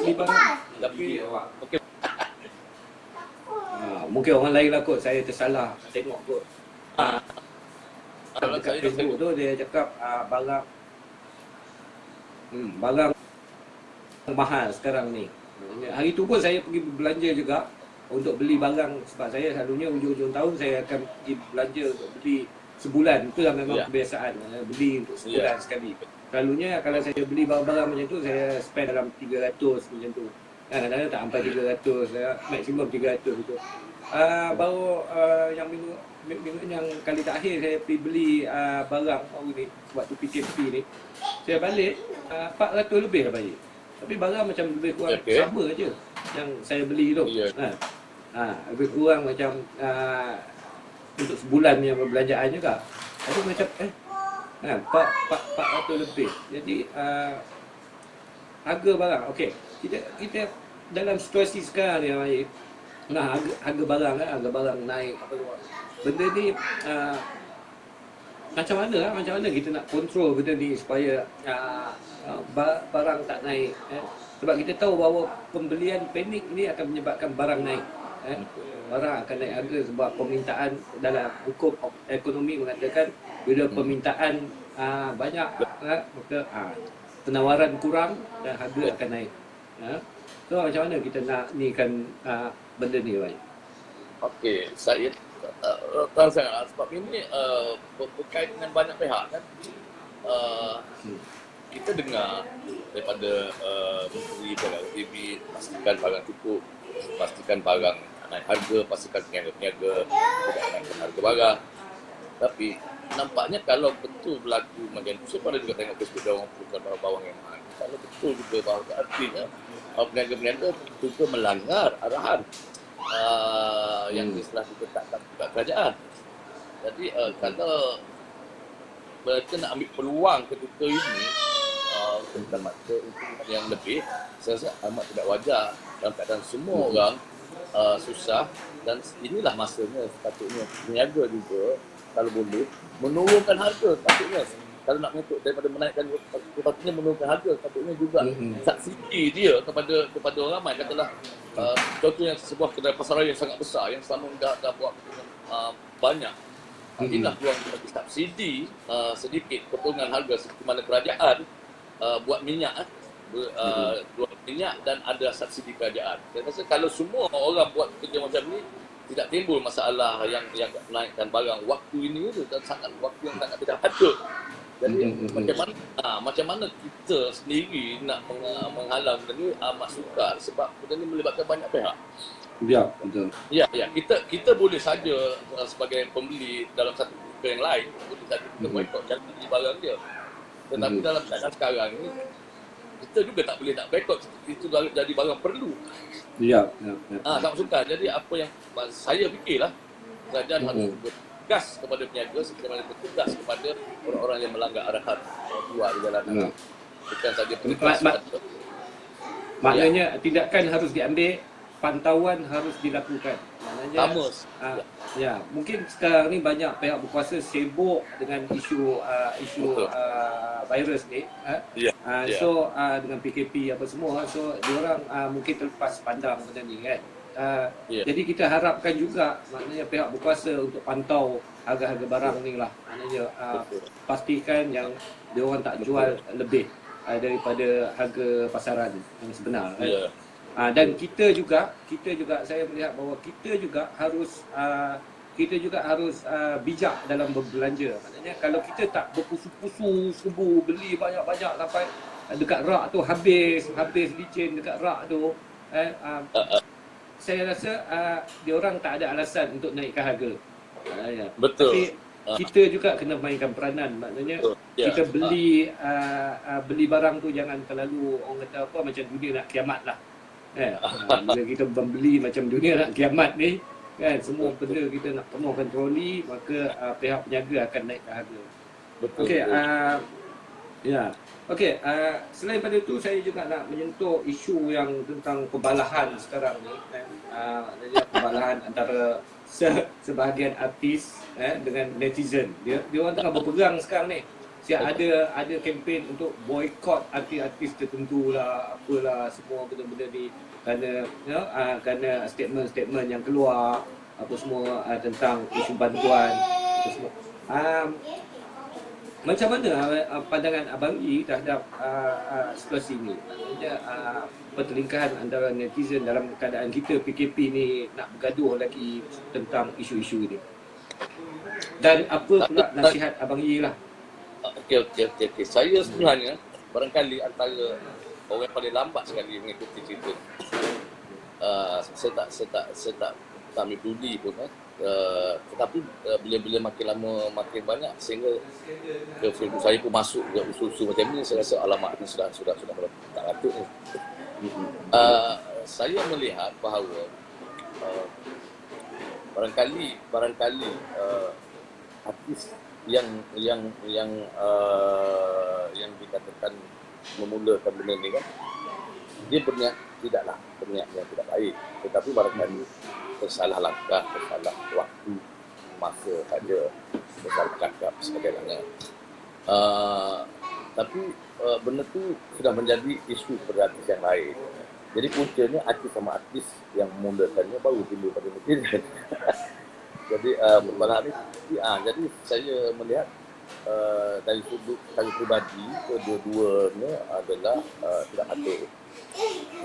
[SPEAKER 1] beli barang.
[SPEAKER 2] Tapi
[SPEAKER 1] awak.
[SPEAKER 2] okey.
[SPEAKER 1] Mungkin orang lain lah kot, saya tersalah tengok kot.
[SPEAKER 2] Kalau
[SPEAKER 1] Dekat
[SPEAKER 2] saya
[SPEAKER 1] Facebook tu dia cakap barang barang mahal sekarang ni. Hari tu pun saya pergi belanja juga untuk beli barang, sebab saya selalunya hujung-hujung tahun saya akan pergi belanja untuk beli sebulan. Itulah memang kebiasaan, beli untuk sebulan sekali. Selalunya kalau saya beli barang-barang macam tu, saya spend dalam 300 macam tu. Kadang-kadang tak sampai 300, maksimum 300 tu. Baru yang minggu yang kali terakhir saya pergi beli barang baru ni, waktu PKP ni, saya balik 400 lebih lah balik. Tapi barang macam lebih kurang sama je yang saya beli tu. Lebih kurang macam untuk sebulan punya perbelanjaan juga. Tapi macam 400 lebih. Jadi harga barang, okey. Kita dalam situasi sekarang ni, Ayi, harga barang naik apa semua. Benda ni macam mana kita nak kontrol benda ni supaya barang tak naik, sebab kita tahu bahawa pembelian panik ni akan menyebabkan barang naik, barang akan naik harga sebab permintaan. Dalam hukum ekonomi mengatakan bila permintaan banyak, maka penawaran kurang dan harga akan naik. So macam mana kita nak ni kan benda ni, Wan?
[SPEAKER 2] Okey, saya tahu sangat sebab ini berkait dengan banyak pihak kan. Kita dengar daripada Menteri Perdagangan TV, pastikan barang cukup, pastikan barang naik harga, pastikan peniaga-peniaga tidak naikkan harga barang. Tapi nampaknya kalau betul berlaku macam tu, saya pada juga tengok Facebook dia orang perlukan barang-barang yang mahal. Kalau betul juga bahawa artinya peniaga-peniaga juga melanggar arahan yang telah ditetapkan oleh kerajaan. Jadi kalau mereka nak ambil peluang ketika ini untuk dapat keuntungan yang lebih, saya rasa amat tidak wajar dalam keadaan semua orang susah. Dan inilah masanya sepatutnya peniaga juga kalau boleh menurunkan harga. Sepatutnya kalau nak mengutuk daripada menaikkan, sepatutnya menurunkan harga. Sepatutnya juga subsidi dia kepada orang ramai. Katalah contohnya sebuah kedai pasaran yang sangat besar yang selama dah buat banyak, inilah peluang bagi subsidi sedikit potongan harga, seperti mana kerajaan buat minyak, buat minyak dan ada subsidi kerajaan. Saya rasa kalau semua orang buat kerja macam ni, tidak timbul masalah yang menaikkan barang waktu ini tu, dan sangat waktu yang sangat tidak patut. Jadi macam mana kita sendiri nak menghalang benda ni amat sukar, sebab benda ni melibatkan banyak pihak.
[SPEAKER 1] Ya, betul.
[SPEAKER 2] Ya, kita boleh saja sebagai pembeli dalam satu negara yang lain, boleh saja kita boikot cara beli barang dia. Tetapi dalam keadaan sekarang ni, kita juga tak boleh nak boikot, itu jadi barang perlu.
[SPEAKER 1] Ya.
[SPEAKER 2] Sangat sukar. Jadi apa yang saya fikirlah, kerajaan harus bertugas kepada peniaga seperti mana bertugas kepada orang-orang yang melanggar arahan keluar di jalanan. Bukan saja bertugas.
[SPEAKER 1] Maknanya tindakan harus diambil, pantauan harus dilakukan. Maknanya mungkin sekarang ni banyak pihak berkuasa sibuk dengan isu virus ni, so dengan PKP apa semua, so diorang mungkin terlepas pandang benda ni kan. Jadi kita harapkan juga maknanya pihak berkuasa untuk pantau harga-harga barang ni lah. Maknanya pastikan yang diorang tak jual lebih daripada harga pasaran yang sebenar kan. Dan kita juga saya melihat bahawa kita juga harus bijak dalam berbelanja. Maknanya kalau kita tak berpusu-pusu serbu beli banyak-banyak sampai dekat rak tu habis licin dekat rak tu, saya rasa diorang tak ada alasan untuk naikkan harga.
[SPEAKER 2] Betul.
[SPEAKER 1] Tapi kita juga kena mainkan peranan. Maknanya kita beli barang tu jangan terlalu, orang kata apa, macam dunia nak kiamat lah. Bila kita membeli macam dunia nak kiamat ni kan, semua benda kita nak penuhkan troli, maka pihak peniaga akan naikkan harga.
[SPEAKER 2] Betul.
[SPEAKER 1] Okey, selain pada itu saya juga nak menyentuh isu yang tentang kebalahan sekarang ni kan. Kebalahan antara sebahagian artis dengan netizen. Dia orang tengah berperang sekarang ni. siap ada kempen untuk boykot artis-artis tertentu lah, apalah semua benda-benda ni kerana statement-statement yang keluar apa semua tentang isu bantuan apa semua. Macam mana pandangan Abang E terhadap situasi ni? Maksudnya pertelingkahan antara netizen dalam keadaan kita PKP ni nak bergaduh lagi tentang isu-isu ini. Dan apa pula nasihat Abang E lah?
[SPEAKER 2] Okey. Saya sebenarnya barangkali antara orang yang paling lambat sekali mengikuti cerita. Saya tak ambil peduli pun tetapi bila makin lama makin banyak sehingga ke Facebook saya pun masuk ke usul-usul macam ni. Saya rasa alamak ni sudah tak patut ni. Saya melihat bahawa barangkali artis yang dikatakan memulakan benda ni kan, dia berniat yang tidak baik, tetapi barangkali tersalah langkah, tersalah waktu, masa saja, tersalah cakap sebagainya. Tapi benda tu sudah menjadi isu pada artis yang lain. Jadi puncanya artis sama artis yang memulakannya baru timbul pada netizen. Jadi jadi saya melihat dari sudut saya pribadi, kedua-duanya adalah tidak patut.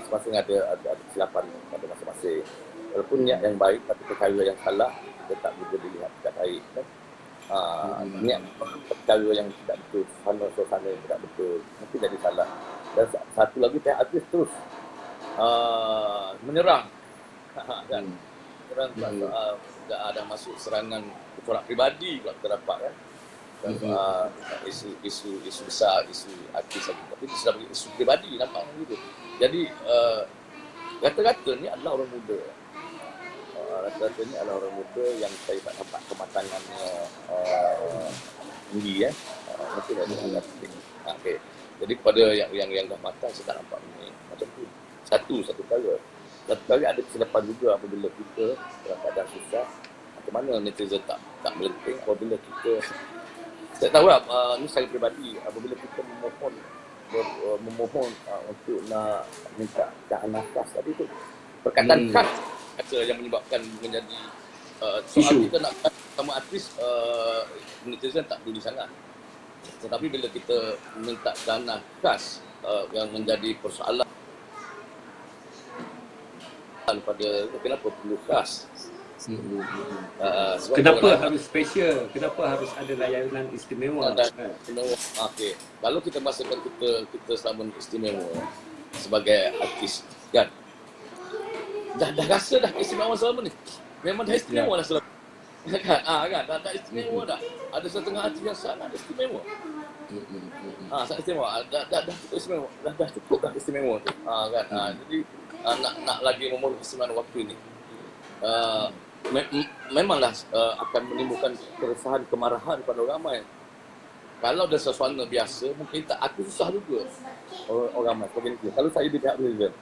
[SPEAKER 2] Masing-masing ada kesilapan pada masing-masing. Walaupun niat yang baik tapi perkara yang salah tetap juga dilihat tidak baik kan. Niat perkara yang tidak betul, suasana yang tidak betul, mungkin jadi salah. Dan satu lagi pihak artis terus menyerang kan. Tidak ada masuk serangan corak pribadi kalau kita dapat kan. Dan isu besar, isu artis lagi. Tapi itu sudah bagi isu pribadi, nampaknya gitu. Jadi rata-rata ni adalah orang muda. Rata-rata ni adalah orang muda yang saya tak nampak kematangannya tinggi mungkin ada tinggi. Okey. Jadi kepada yang dah matang saya tak nampak ni macam tu. Satu kali. Satu kali ada kesilapan juga apabila kita dalam keadaan susah. Macam mana netizen tak melenting apabila kita, saya tahu lah, ni saya peribadi, apabila kita memohon untuk nak minta nafas tadi tu, perkataan khas kata yang menyebabkan menjadi soal kita nak sama artis, netizen tak peduli sangat. Tetapi bila kita minta dana khas yang menjadi persoalan pada kenapa perlu khas,
[SPEAKER 1] kenapa harus special, kenapa harus ada layanan istimewa
[SPEAKER 2] Okey, kalau kita masakan kita selama istimewa sebagai artis kan, dah rasa dah istimewa selama ni, memang dah istimewa dah selama kan, dah istimewa dah. Ada setengah artis yang sangat istimewa. Sangat istimewa, dah cukup istimewa, dah cukup dah istimewa tu kan. Jadi nak lagi memerlukan keistimewaan waktu ini, memanglah akan menimbulkan keresahan, kemarahan pada orang ramai. Kalau dah suasana biasa, mungkin tak, aku susah juga orang ramai seperti itu. Kalau saya di pihak netizen,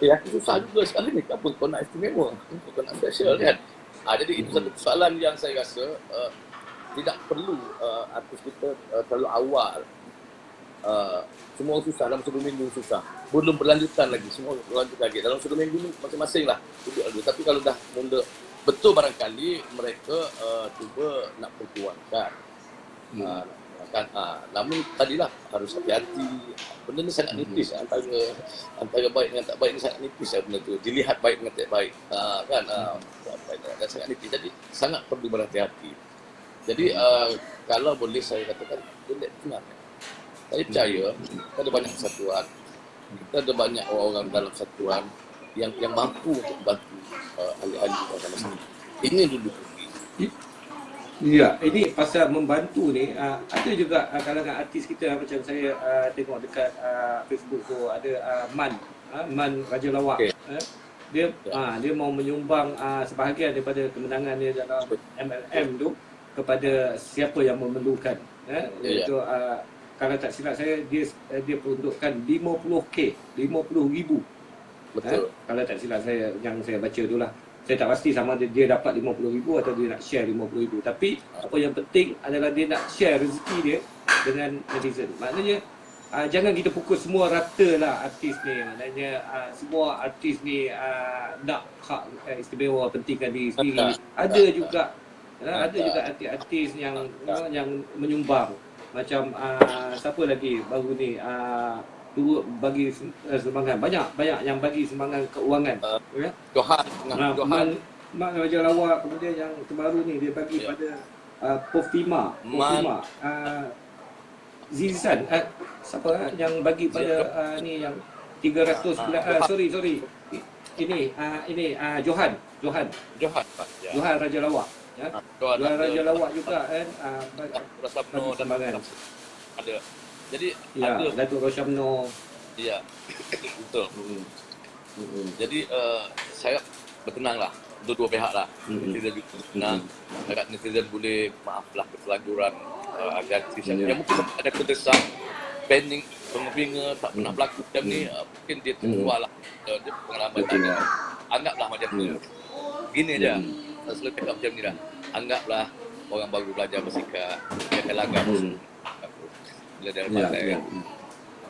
[SPEAKER 2] aku susah juga sekarang ni, apa kau nak istimewa, kau nak special kan. Jadi itu satu persoalan yang saya rasa tidak perlu artis kita terlalu awal. Semua susah, dalam 1 minggu susah. Belum berlanjutan lagi, semua berlanjut lagi. Dalam 1 minggu ni masing-masing lah. Tapi kalau dah mula, betul barangkali mereka cuba nak perjuangkan. Namun tadilah harus hati-hati. Benda ni sangat nipis. Antara baik dengan tak baik ni sangat nipis lah benda tu. Dilihat baik dengan tak baik. Dan sangat nipis. Jadi sangat perlu berhati-hati. Jadi kalau boleh saya katakan, boleh tenang. Saya percaya kita ada banyak kesatuan, kita ada banyak orang-orang dalam kesatuan yang mampu untuk membantu ahli-ahli bersama sendiri. Ini dulu.
[SPEAKER 1] Ya, ini pasal membantu ni, ada juga kalangan artis kita macam saya tengok dekat Facebook tu ada Man Raja Lawak. Okay. Dia mau menyumbang sebahagian daripada kemenangan dia dalam MLM tu kepada siapa yang memerlukan. Iaitu kalau tak silap saya, dia peruntukkan 50K, 50,000.
[SPEAKER 2] Betul.
[SPEAKER 1] Kalau tak silap saya, yang saya baca tu lah. Saya tak pasti sama dia dapat 50,000 atau dia nak share 50,000. Tapi apa yang penting adalah dia nak share rezeki dia dengan netizen. Maknanya jangan kita pukul semua rata lah artis ni. Maknanya semua artis ni nak hak istimewa, pentingkan diri sendiri. Ada juga artis-artis yang menyumbang. Macam siapa lagi baru ni turut bagi sumbangan. Banyak yang bagi sumbangan keuangan.
[SPEAKER 2] Johan.
[SPEAKER 1] Mak Raja Lawak, kemudian yang terbaru ni dia bagi pada Poftima Zizan, siapa yang bagi pada ni yang 300 sorry ini Johan Raja Lawak ya. Johan Raja Lawak juga kan
[SPEAKER 2] Rosamno dan ada. Jadi
[SPEAKER 1] ya,
[SPEAKER 2] ada
[SPEAKER 1] Datuk Rosamno.
[SPEAKER 2] Ya. Betul. Jadi saya bertenanglah untuk dua pihak lah. Netizen juga tenang. Agak netizen boleh maaflah ketelanjuran artis yang mungkin ada kedesak pending pengepinga tak pernah berlaku macam ni, mungkin dia terkeluar lah dia pengalaman tadi. Anggaplah macam ni. Gini je. Saya selalu cakap macam ni lah. Anggaplah orang baru belajar bersikap, dia akan langgar bila dia pandai kan.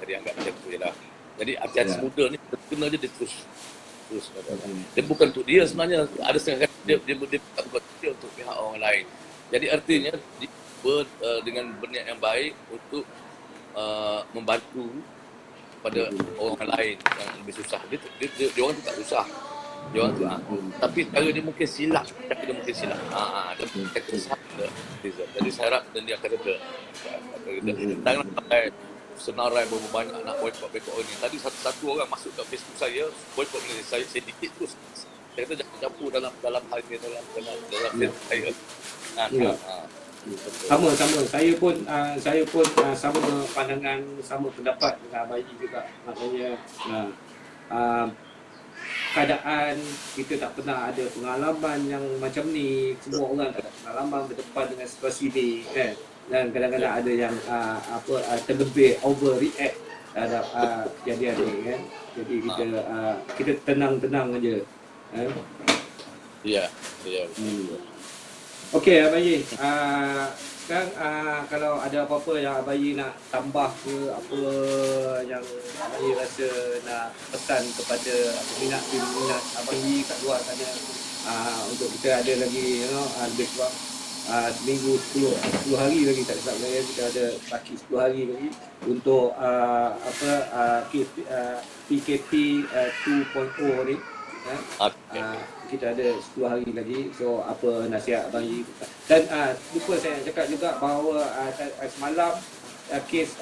[SPEAKER 2] Dia anggap macam tu je lah. Jadi artis muda ni kena je dia terus. Dia bukan untuk dia sebenarnya. Ada setengah kali dia bukan dia untuk pihak orang lain. Jadi artinya dengan berniat yang baik untuk membantu pada orang lain yang lebih susah. Dia orang tu tak susah. Dia orang tu tapi cara dia mungkin silap. Dia mungkin silap. Dia mungkin kesalahan. Jadi saya harap dan dia akan kata jangan pakai senarai berapa banyak nak boycott ini. Tadi satu orang masuk ke Facebook saya, boycott ni saya sedikit terus. Saya kata jangan campur dalam hal ni dalam saya.
[SPEAKER 1] Sama. Saya pun sama pandangan, sama pendapat dengan Abang Haji juga. Maknanya keadaan kita tak pernah ada pengalaman yang macam ni. Semua orang tak ada pengalaman berdepan dengan situasi ni kan. Dan kadang-kadang ada yang terlebih overreact terhadap kejadian ni kan. Jadi kita tenang-tenang aja.
[SPEAKER 2] Ya.
[SPEAKER 1] Okey Abang Haji, sekarang kalau ada apa-apa yang Abang Haji nak tambah ke, apa yang Abang Haji rasa nak pesan kepada peminat Abang Haji kat luar sana, untuk kita ada lagi lebih kurang seminggu 10 hari lagi, tak silap saya kita ada lagi 10 hari lagi untuk PKP 2.0 ni. Kita ada 10 hari lagi. So apa nasihat Abang Haji? Dan lupa saya cakap juga bahawa semalam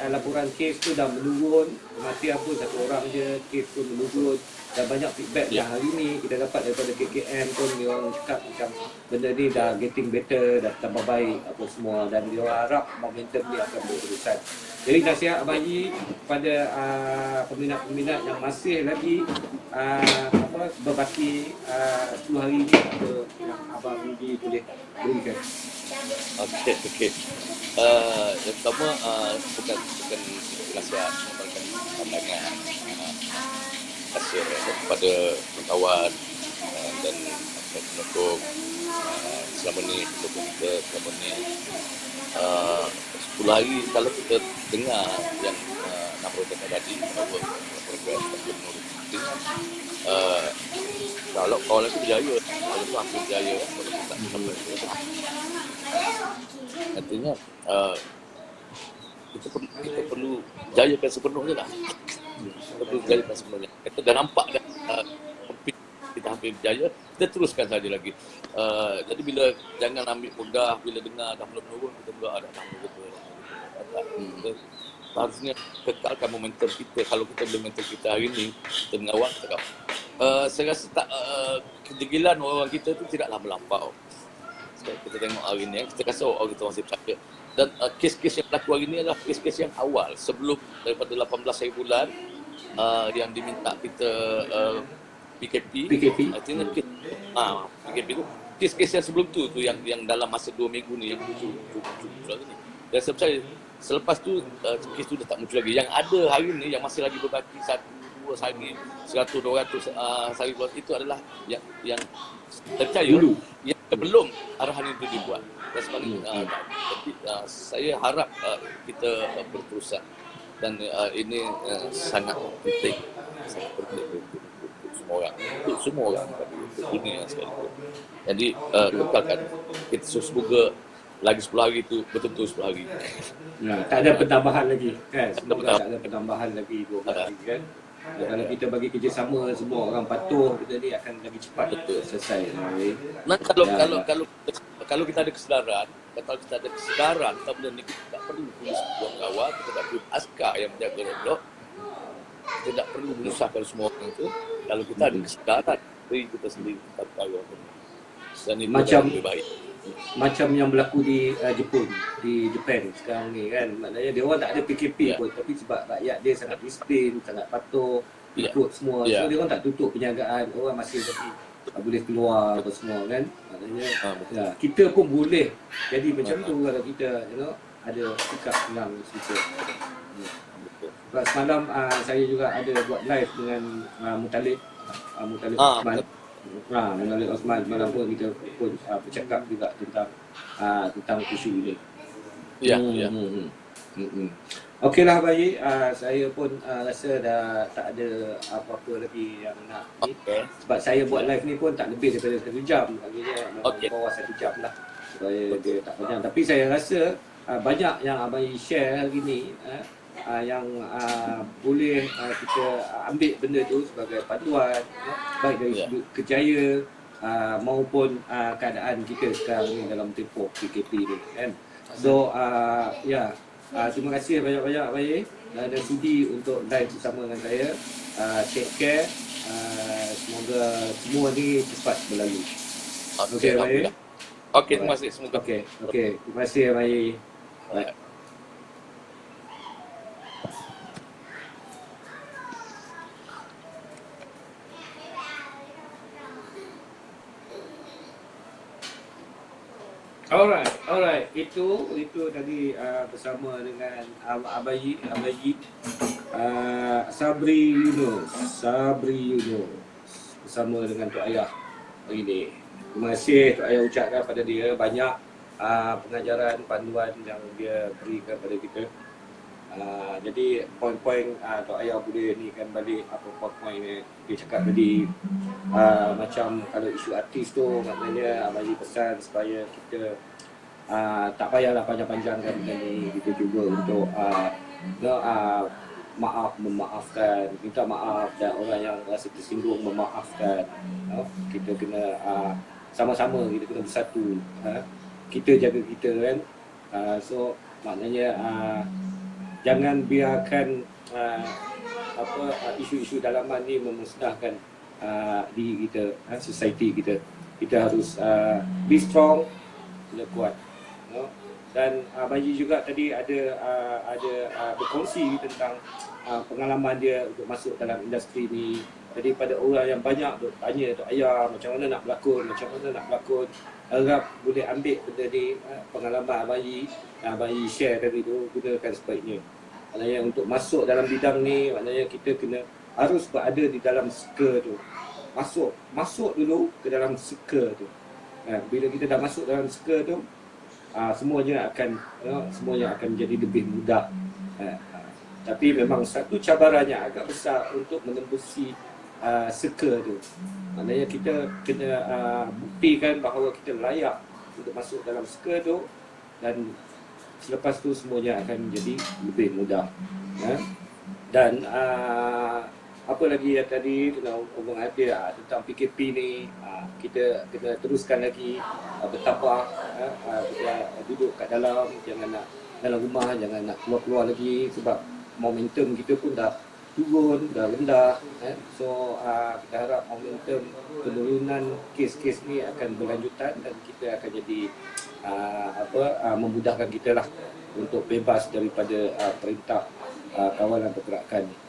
[SPEAKER 1] laporan kes tu dah menurun. Kematian pun satu orang je, kes pun menurun. Dan banyak feedback yang hari ni kita dapat daripada KKM pun, dia orang cakap macam benda ni dah getting better, dah tambah baik apa semua, dan dia orang harap momentum ni akan berterusan. Jadi nasihat Abang Haji kepada peminat-peminat yang masih lagi berbaki 10 hari ni, apa yang Abang Haji boleh berikan?
[SPEAKER 2] Okey. Yang pertama bukan nasihat, bukan pandangan. Terima kasih kepada kawan dan pendukung selama ni, pendukung kita selama ni. 10 hari kalau kita dengar yang Nahruddin tadi bahawa progres gubernur dengan kalau kawalan itu berjaya, kalau itu hampir berjaya, kalau tak sampai itu artinya kita perlu jayakan sepenuhnya lah. Kita perlu jayakan sepenuhnya. Kita dah nampak dah kita hampir berjaya, kita teruskan saja lagi. Jadi bila jangan ambil mudah, bila dengar dah mula menurun, kita pula ada kita harusnya kekalkan momentum kita. Kalau kita boleh momentum kita hari ni, kita mengawal, kita kawal. Saya rasa tak kejegilan orang kita tu tidaklah melampau. Kita tengok hari ni, kita rasa orang kita masih percaya. Dan kes-kes yang berlaku hari ni adalah kes-kes yang awal, sebelum daripada 18 hari bulan yang diminta kita PKP. Artinya PKP tu kes-kes yang sebelum tu yang dalam masa 2 minggu ni yang muncul lagi ni. Dan saya percaya selepas tu kes tu dah tak muncul lagi. Yang ada hari ni yang masih lagi berbaki 1-2 hari, 100-200 hari itu adalah yang saya percaya yang sebelum arahan itu dibuat. Dan sebenarnya, saya harap kita berterusan, dan ini sangat penting untuk semua orang, untuk dunia sekalipun. Jadi kekalkan kita semoga lagi 10 hari itu betul-betul 10 hari.
[SPEAKER 1] Tak ada penambahan lagi kan. Semoga tak ada penambahan lagi 12 hari kan. Kalau kita bagi kerjasama semua orang patuh, kita ni akan lagi cepat selesai.
[SPEAKER 2] Nah, kalau kita ada kesedaran, kita benda ni kita tak perlu polis buang kawal, kita tak perlu askar yang menjaga blok. Kita tak perlu menyusahkan semua orang itu. Kalau kita ada kesedaran, diri kita sendiri kita tahu apa. Dan itu lebih baik.
[SPEAKER 1] Macam yang berlaku di Jepun, di Japan sekarang ni kan. Maknanya dia orang tak ada PKP pun, tapi sebab rakyat dia sangat disiplin, sangat patuh, ikut semua. So dia orang tak tutup penjagaan, orang masih lagi boleh keluar apa semua kan. Maknanya kita pun boleh jadi macam tu kalau kita ada sikap yang kita. Sebab semalam saya juga ada buat live dengan Mutalib Osman. Melalui Osman malam pun kita pun bercakap juga tentang isu ini. Okeylah baik, saya pun rasa dah tak ada apa-apa lagi yang nak sebab saya buat live ni pun tak lebih daripada 1 jam. Akhirnya bawah 1 jam lah supaya dia tak panjang. Tapi saya rasa banyak yang Abang share hari ni yang boleh kita ambil benda tu sebagai panduan baik dari sudut kerjaya maupun keadaan kita sekarang ni dalam tempoh PKP ni kan. So terima kasih banyak-banyak Bayi dan sudi untuk live bersama dengan saya. Take care, semoga semua ni cepat berlalu. Okey Bayi.
[SPEAKER 2] Okey, terima kasih semoga.
[SPEAKER 1] Okey, terima kasih Bayi. Bye. Alright. Itu tadi bersama dengan Abayi Sabri Yunus bersama dengan Tok Ayah hari ni. Terima kasih Tok Ayah ucapkan pada dia banyak pengajaran, panduan yang dia berikan pada kita. Jadi poin-poin Tok Ayah boleh ni kan balik apa poin dia cakap tadi. Macam kalau isu artis tu maknanya Abayi pesan supaya kita tak payahlah panjang-panjangkan benda ni. Kita cuba untuk memaafkan, minta maaf, dan orang yang rasa tersinggung memaafkan. Kita kena sama-sama, kita kena bersatu. Kita jaga kita kan. So maknanya jangan biarkan isu-isu dalaman ni memusnahkan diri kita, society kita. Kita harus be strong, kena kuat. Dan Bayi juga tadi ada berkongsi tentang pengalaman dia untuk masuk dalam industri ni. Jadi pada orang yang banyak tanya Tok Ayah macam mana nak berlakon, harap boleh ambil benda ni, pengalaman Bayi share tadi tu, gunakan sebaiknya. Maknanya untuk masuk dalam bidang ni, maknanya kita harus berada di dalam suka tu. Masuk dulu ke dalam suka tu. Bila kita dah masuk dalam suka tu, semuanya akan jadi lebih mudah. Tapi memang satu cabarannya agak besar untuk menembusi suka tu. Maknanya kita kena buktikan bahawa kita layak untuk masuk dalam suka tu, dan selepas tu semuanya akan jadi lebih mudah. Dan apa lagi yang tadi Abang Adil tentang PKP ni, kita kena teruskan lagi bertabah, kita duduk kat dalam, jangan nak dalam rumah, jangan nak keluar-keluar lagi sebab momentum kita pun dah turun, dah rendah. So kita harap momentum penurunan kes-kes ni akan berlanjutan dan kita akan jadi memudahkan kita lah untuk bebas daripada perintah kawalan pergerakan ni.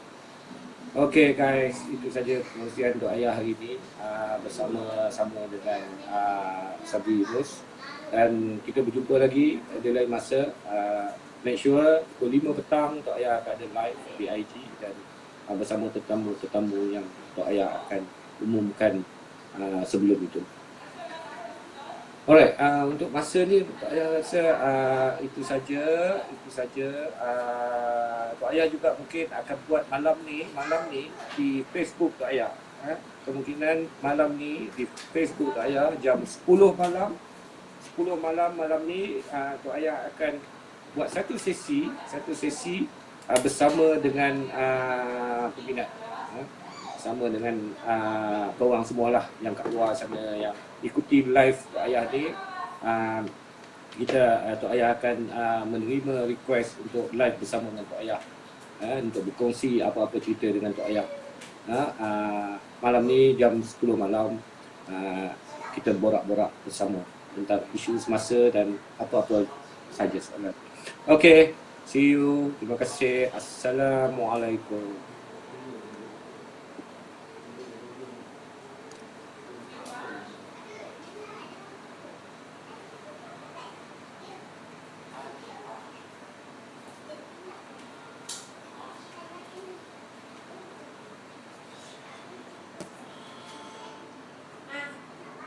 [SPEAKER 1] Okay guys, itu saja pengusian Tok Ayah hari ini bersama-sama dengan Sabri Yunus, dan kita berjumpa lagi di lain masa. Make sure pukul 5 petang Tok Ayah akan ada live di IG dan bersama tetamu-tetamu yang Tok Ayah akan umumkan sebelum itu. Alright, untuk masa ni Tok Ayah rasa itu saja. Tok Ayah juga mungkin akan buat malam ni di Facebook Tok Ayah. Kemungkinan malam ni di Facebook Tok Ayah jam 10 malam. 10 malam ni Tok Ayah akan buat satu sesi bersama dengan peminat. Sama dengan korang semualah yang kat luar sana yang ikuti live Tok Ayah ni. Tok Ayah akan menerima request untuk live bersama dengan Tok Ayah, untuk berkongsi apa-apa cerita dengan Tok Ayah. Malam ni jam 10 malam kita borak-borak bersama tentang isu semasa dan apa-apa saja soalan. Okay, see you. Terima kasih. Assalamualaikum.